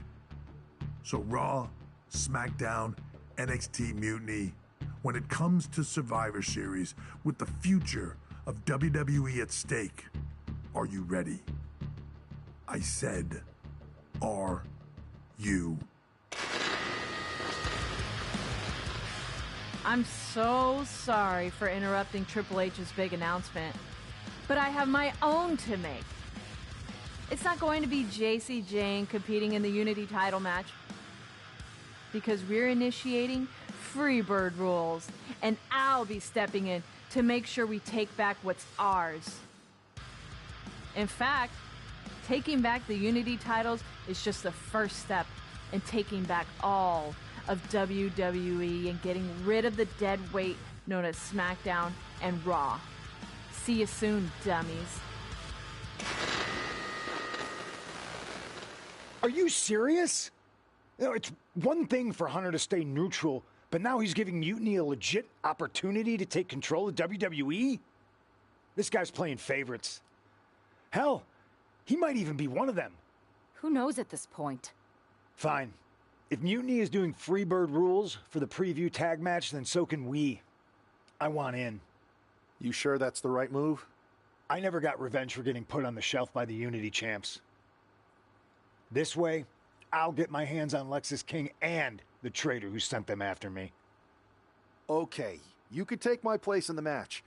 So Raw, SmackDown, NXT Mutiny, when it comes to Survivor Series, with the future of WWE at stake, are you ready? I said, are you?
I'm so sorry for interrupting Triple H's big announcement, but I have my own to make. It's not going to be JC Jane competing in the Unity title match, because we're initiating Freebird rules, and I'll be stepping in to make sure we take back what's ours. In fact, taking back the Unity titles is just the first step in taking back all of WWE and getting rid of the dead weight known as SmackDown and Raw. See you soon, dummies.
Are you serious? You know, it's one thing for Hunter to stay neutral, but now he's giving Mutiny a legit opportunity to take control of WWE? This guy's playing favorites. Hell, he might even be one of them.
Who knows at this point?
Fine. If Mutiny is doing Freebird rules for the preview tag match, then so can we. I want in.
You sure that's the right move?
I never got revenge for getting put on the shelf by the Unity champs. This way, I'll get my hands on Lexis King and the traitor who sent them after me.
Okay, you could take my place in the match,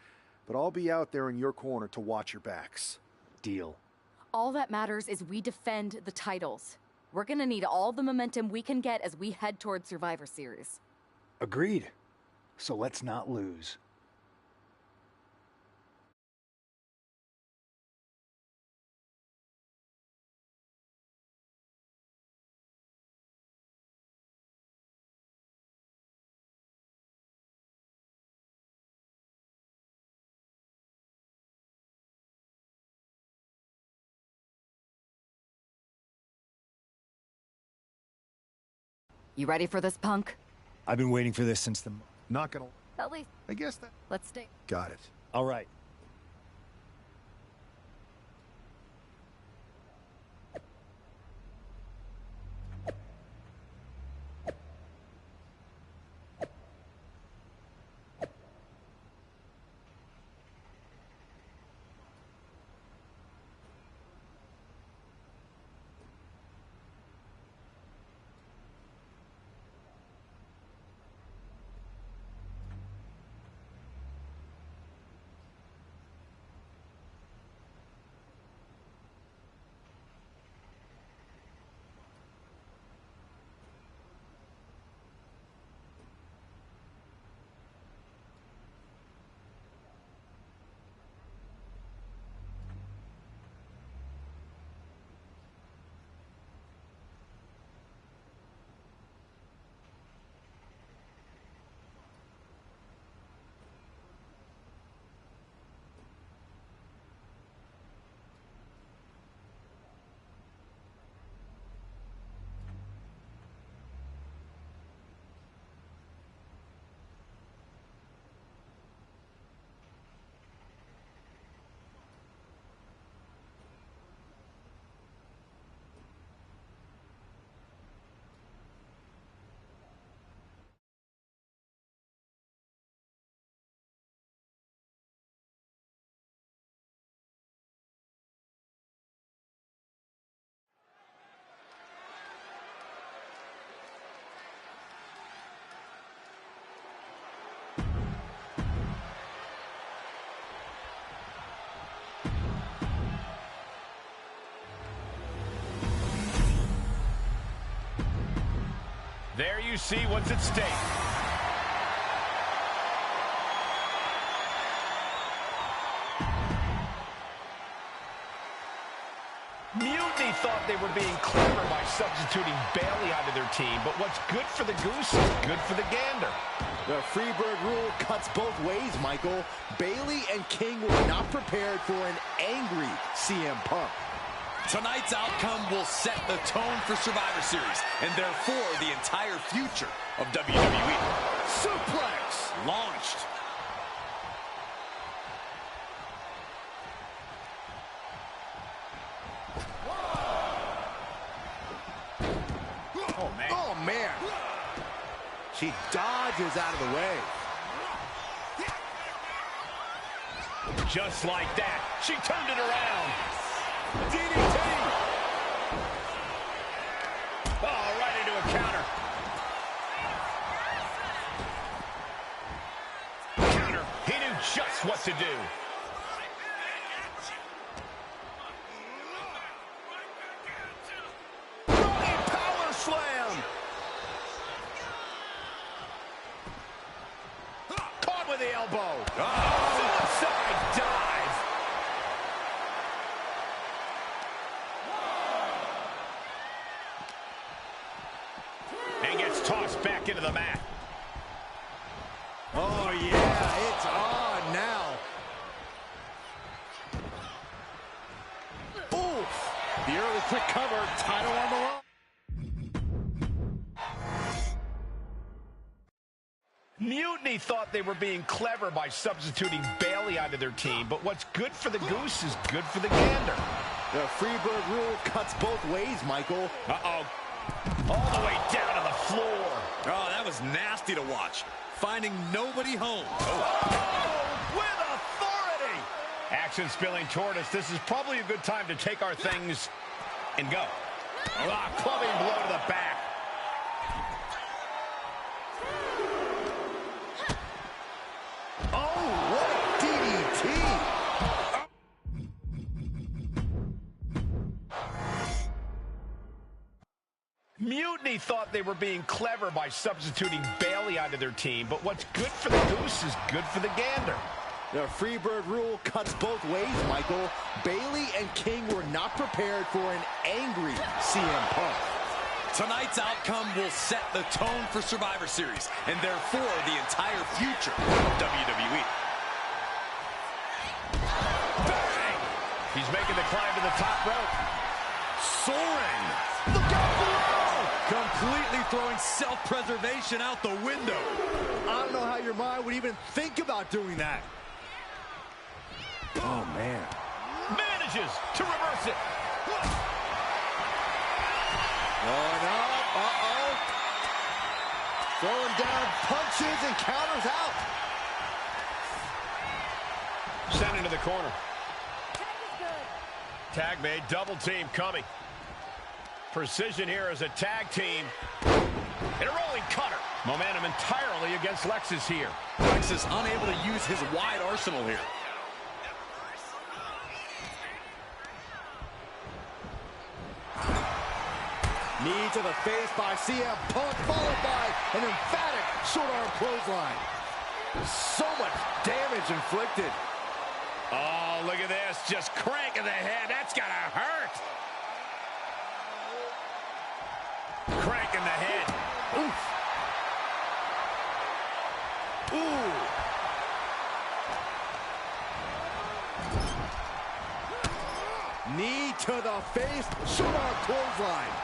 but I'll be out there in your corner to watch your backs.
Deal.
All that matters is we defend the titles. We're gonna need all the momentum we can get as we head towards Survivor Series.
Agreed. So let's not lose.
You ready for this, punk?
I've been waiting for this since the...
Not gonna...
At least,
I guess that...
let's stay.
Got it.
All right.
There you see what's at stake. Mutiny thought they were being clever by substituting Bayley onto their team, but what's good for the goose is good for the gander.
The Freebird rule cuts both ways, Michael. Bayley and King were not prepared for an angry CM Punk.
Tonight's outcome will set the tone for Survivor Series, and therefore the entire future of WWE.
Suplex!
Launched.
Oh, man.
Oh, man. She dodges out of the way.
Just like that, she turned it around. DDT! Oh, right into a counter. Counter. He knew just what to do. Running power slam. Caught with the elbow. Suicide dive. And gets tossed back into the mat.
Oh, yeah, it's on now. Oof. The early quick cover, title on the line.
Mutiny thought they were being clever by substituting Bayley onto their team, but what's good for the goose is good for the gander.
The Freebird rule cuts both ways, Michael.
Uh-oh. All the way down to the floor.
Oh, that was nasty to watch. Finding nobody home.
Oh, with authority. Action spilling toward us. This is probably a good time to take our things and go. Clubbing blow to the back.
Oh, what a DDT.
Mutiny thought they were being clever by substituting Bayley onto their team, but what's good for the goose is good for the gander.
The Freebird rule cuts both ways, Michael. Bayley and King were not prepared for an angry CM Punk.
Tonight's outcome will set the tone for Survivor Series, and therefore the entire future of WWE.
Bang! He's making the climb to the top rope.
Soaring. Look out below! Completely throwing self-preservation out the window.
I don't know how your mind would even think about doing that. Oh, man.
Manages to reverse it.
Going up. Uh-oh. Throwing down punches and counters out.
Sent into the corner. Tag made. Double team coming. Precision here as a tag team. And a rolling cutter. Momentum entirely against Lexus here.
Lexus unable to use his wide arsenal here.
Knee to the face by CM Punk, followed by an emphatic short arm clothesline. So much damage inflicted.
Oh, look at this. Just cranking the head. That's got to hurt. Cranking the head.
Oof. Ooh. Knee to the face, short arm clothesline.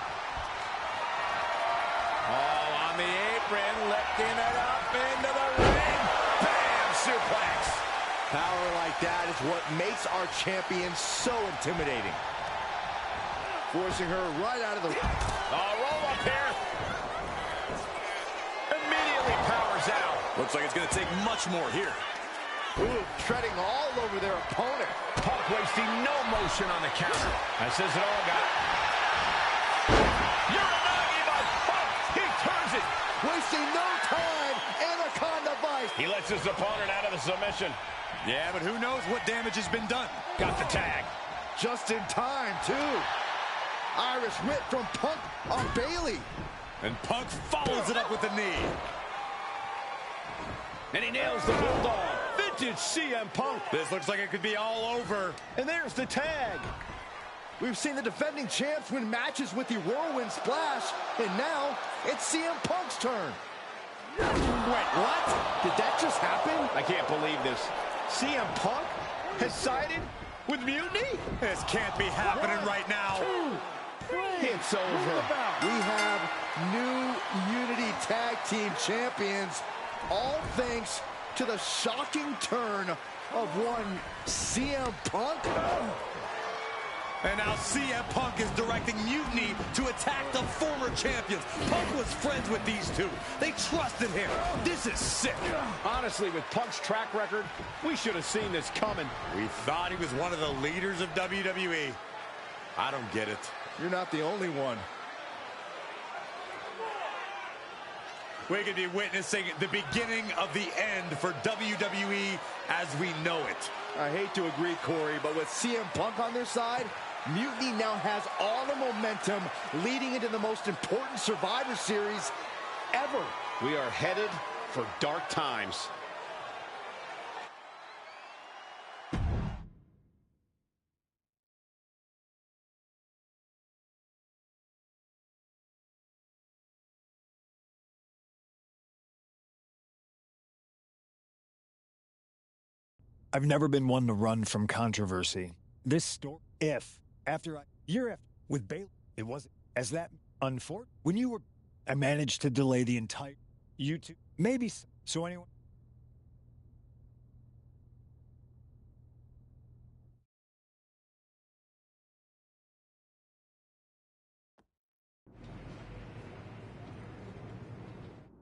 Oh, on the apron, lifting it up into the ring. Bam! Suplex.
Power like that is what makes our champion so intimidating. Forcing her right out of the...
Roll up here. Immediately powers out.
Looks like it's going to take much more here.
Ooh, treading all over their opponent.
Punk wasting no motion on the counter. That says it all, guy. Uranagi by Punk. He turns it.
Wasting no time. Anaconda Vice.
He lets his opponent out of the submission.
Yeah, but who knows what damage has been done.
Got the tag.
Just in time, too. Irish whip from Punk on Bayley.
And Punk follows it up with the knee.
And he nails the Bulldog. Vintage CM Punk.
This looks like it could be all over.
And there's the tag.
We've seen the defending champs win matches with the Whirlwind Splash, and now it's CM Punk's turn. Wait, what? Did that just happen?
I can't believe this. CM Punk has sided with Mutiny?
This can't be happening right now.
It's over.
We have new Unity Tag Team Champions, all thanks to the shocking turn of one CM Punk.
And now CM Punk is directing Mutiny to attack the former champions. Punk was friends with these two. They trusted him. This is sick.
Honestly, with Punk's track record, we should have seen this coming.
We thought he was one of the leaders of WWE. I don't get it.
You're not the only one.
We could be witnessing the beginning of the end for WWE as we know it.
I hate to agree, Corey, but with CM Punk on their side, Mutiny now has all the momentum leading into the most important Survivor Series ever.
We are headed for dark times.
I've never been one to run from controversy. This story, year after, with Bayley, it wasn't as that unfortunate. When you were, I managed to delay the entire YouTube. Maybe so anyway.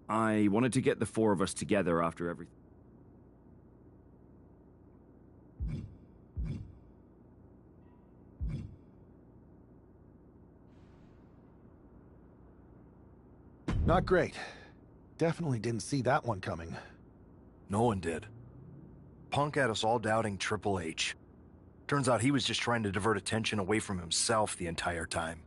I wanted to get the four of us together after everything.
Not great. Definitely didn't see that one coming.
No one did. Punk had us all doubting Triple H. Turns out he was just trying to divert attention away from himself the entire time.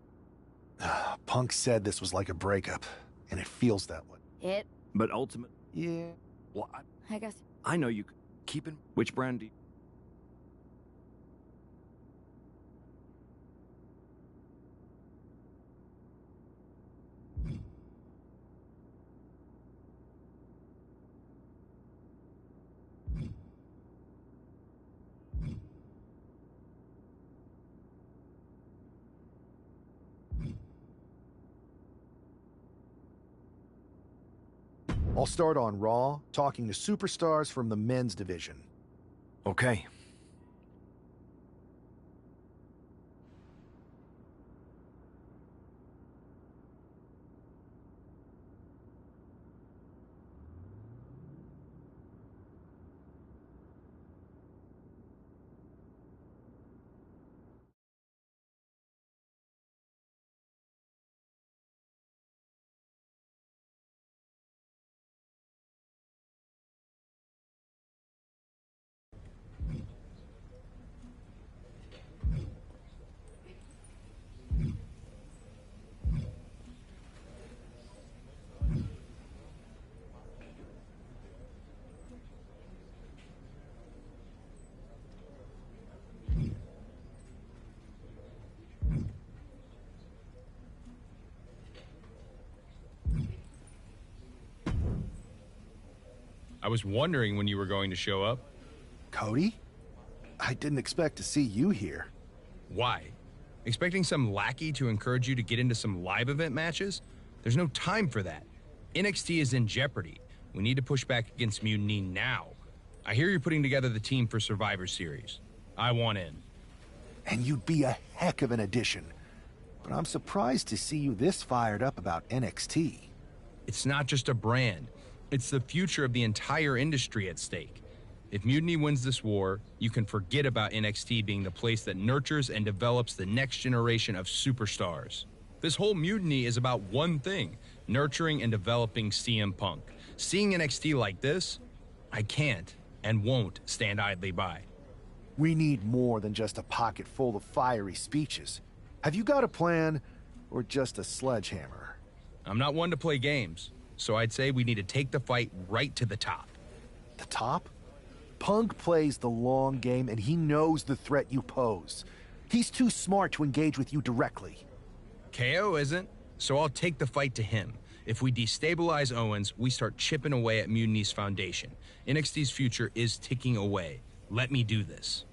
Punk said this was like a breakup, and it feels that way.
But ultimately...
Yeah.
Well,
I guess...
I know you could keep in... Which brand do you...
I'll start on Raw, talking to superstars from the men's division.
Okay.
I was wondering when you were going to show up.
Cody? I didn't expect to see you here.
Why? Expecting some lackey to encourage you to get into some live event matches? There's no time for that. NXT is in jeopardy. We need to push back against Mutiny now. I hear you're putting together the team for Survivor Series. I want in.
And you'd be a heck of an addition. But I'm surprised to see you this fired up about NXT.
It's not just a brand. It's the future of the entire industry at stake. If Mutiny wins this war, you can forget about NXT being the place that nurtures and develops the next generation of superstars. This whole Mutiny is about one thing, nurturing and developing CM Punk. Seeing NXT like this, I can't and won't stand idly by.
We need more than just a pocket full of fiery speeches. Have you got a plan or just a sledgehammer?
I'm not one to play games, so I'd say we need to take the fight right to the top.
The top? Punk plays the long game, and he knows the threat you pose. He's too smart to engage with you directly.
KO isn't, so I'll take the fight to him. If we destabilize Owens, we start chipping away at Mutiny's foundation. NXT's future is ticking away. Let me do this.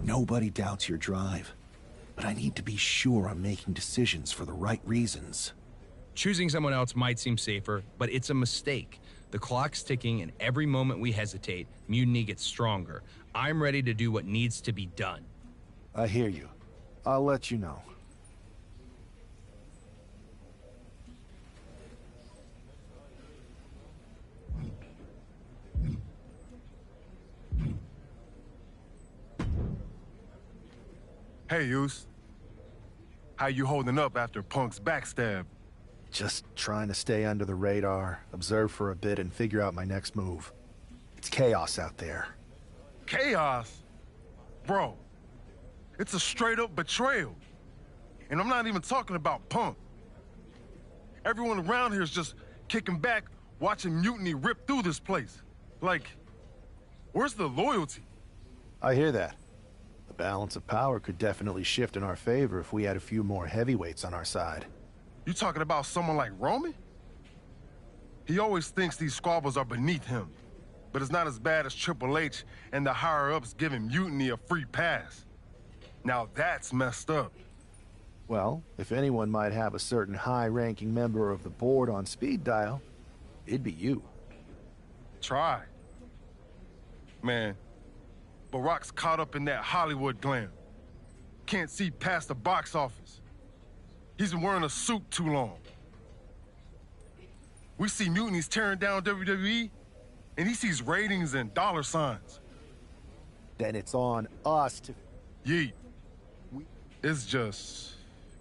Nobody doubts your drive, but I need to be sure I'm making decisions for the right reasons.
Choosing someone else might seem safer, but it's a mistake. The clock's ticking, and every moment we hesitate, Mutiny gets stronger. I'm ready to do what needs to be done.
I hear you. I'll let you know.
Hey, Yus. How you holding up after Punk's backstab?
Just trying to stay under the radar, observe for a bit, and figure out my next move. It's chaos out there.
Chaos? Bro, it's a straight-up betrayal. And I'm not even talking about Punk. Everyone around here is just kicking back, watching Mutiny rip through this place. Like, where's the loyalty?
I hear that. The balance of power could definitely shift in our favor if we had a few more heavyweights on our side.
You talking about someone like Roman? He always thinks these squabbles are beneath him, but it's not as bad as Triple H and the higher-ups giving Mutiny a free pass. Now that's messed up.
Well, if anyone might have a certain high-ranking member of the board on speed dial, it'd be you.
Try. Man, Barack's caught up in that Hollywood glam. Can't see past the box office. He's been wearing a suit too long. We see Mutiny's tearing down WWE, and he sees ratings and dollar signs.
Then it's on us to...
Yeet. It's just...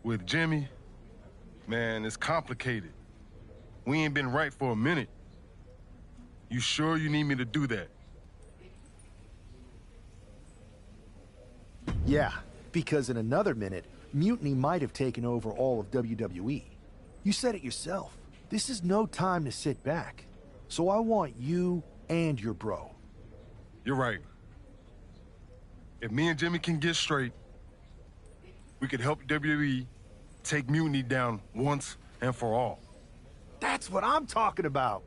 with Jimmy, man, it's complicated. We ain't been right for a minute. You sure you need me to do that?
Yeah, because in another minute, Mutiny might have taken over all of WWE. You said it yourself. This is no time to sit back. So I want you and your bro.
You're right. If me and Jimmy can get straight, we could help WWE take Mutiny down once and for all.
That's what I'm talking about.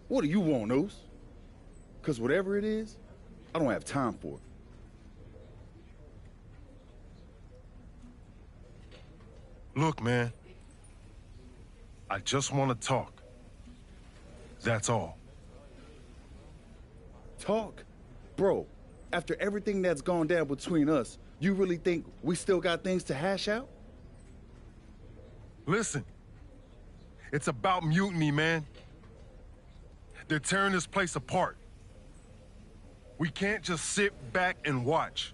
What do you want, Oos? Because whatever it is, I don't have time for it.
Look, man. I just want to talk. That's all.
Talk? Bro, after everything that's gone down between us, you really think we still got things to hash out?
Listen. It's about Mutiny, man. They're tearing this place apart. We can't just sit back and watch.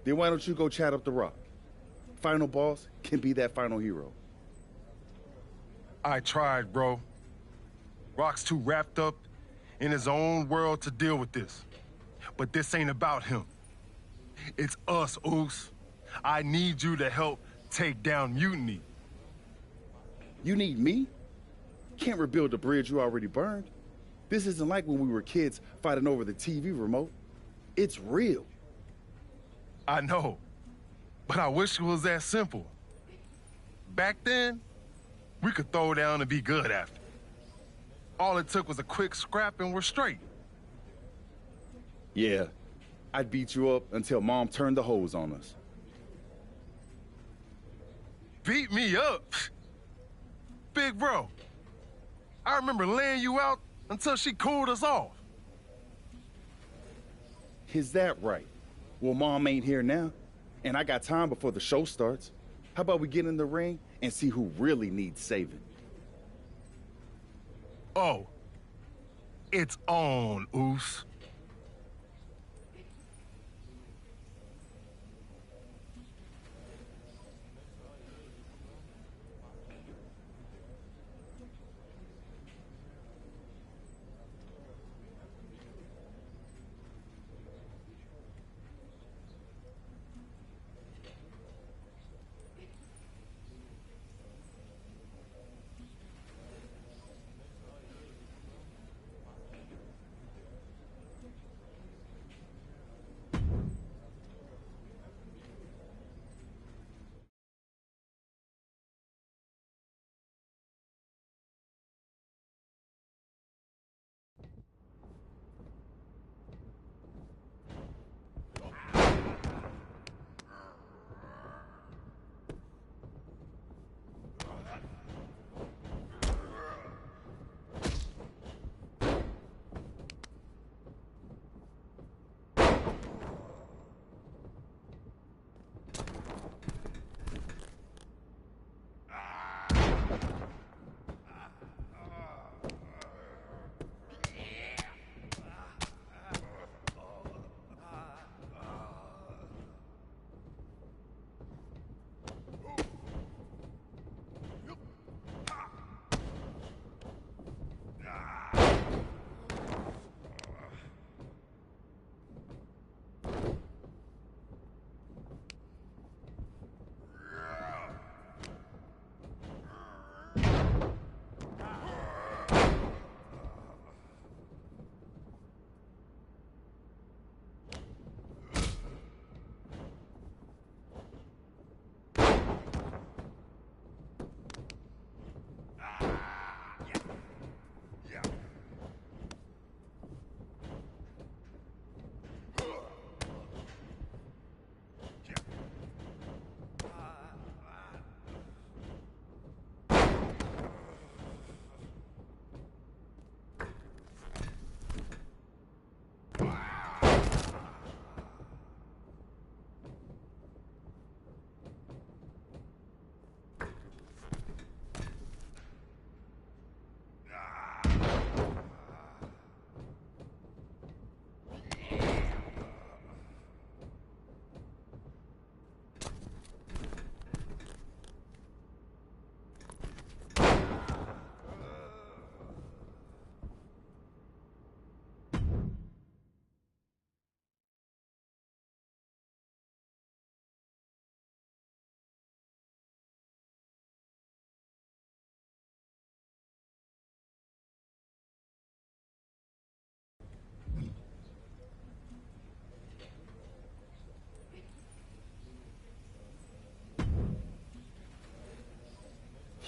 Then why don't you go chat up the Rock? Final boss can be that final hero.
I tried, bro. Rock's too wrapped up in his own world to deal with this. But this ain't about him. It's us, Oos. I need you to help take down Mutiny.
You need me? Can't rebuild the bridge you already burned. This isn't like when we were kids fighting over the TV remote. It's real.
I know, but I wish it was that simple. Back then, we could throw down and be good after. All it took was a quick scrap and we're straight.
Yeah, I'd beat you up until Mom turned the hose on us.
Beat me up? Big bro, I remember laying you out until she cooled us off.
Is that right? Well, Mom ain't here now, and I got time before the show starts. How about we get in the ring and see who really needs saving?
Oh, it's on, Oos.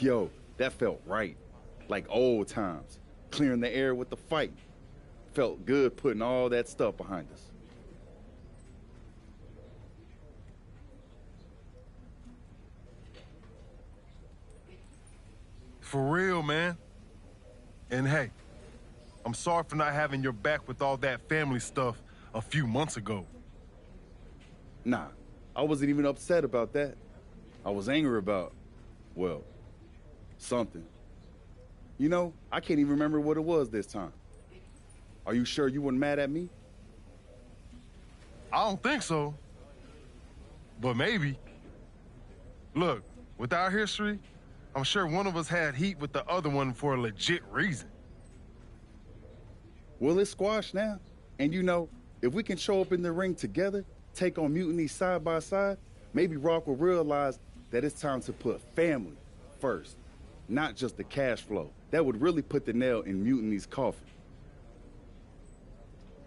Yo, that felt right. Like old times. Clearing the air with the fight. Felt good putting all that stuff behind us.
For real, man. And hey, I'm sorry for not having your back with all that family stuff a few months ago.
Nah, I wasn't even upset about that. I was angry about, well, something. You know, I can't even remember what it was this time. Are you sure you weren't mad at me?
I don't think so. But maybe. Look, with our history, I'm sure one of us had heat with the other one for a legit reason.
Well, it's squashed now. And you know, if we can show up in the ring together, take on Mutiny side by side, maybe Rock will realize that it's time to put family first, not just the cash flow. That would really put the nail in Mutiny's coffin.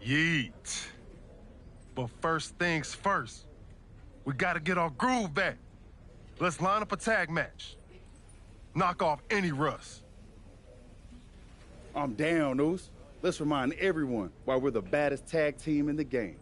Yeet. But first things first, we gotta get our groove back. Let's line up a tag match. Knock off any rust.
I'm down, Oos. Let's remind everyone why we're the baddest tag team in the game.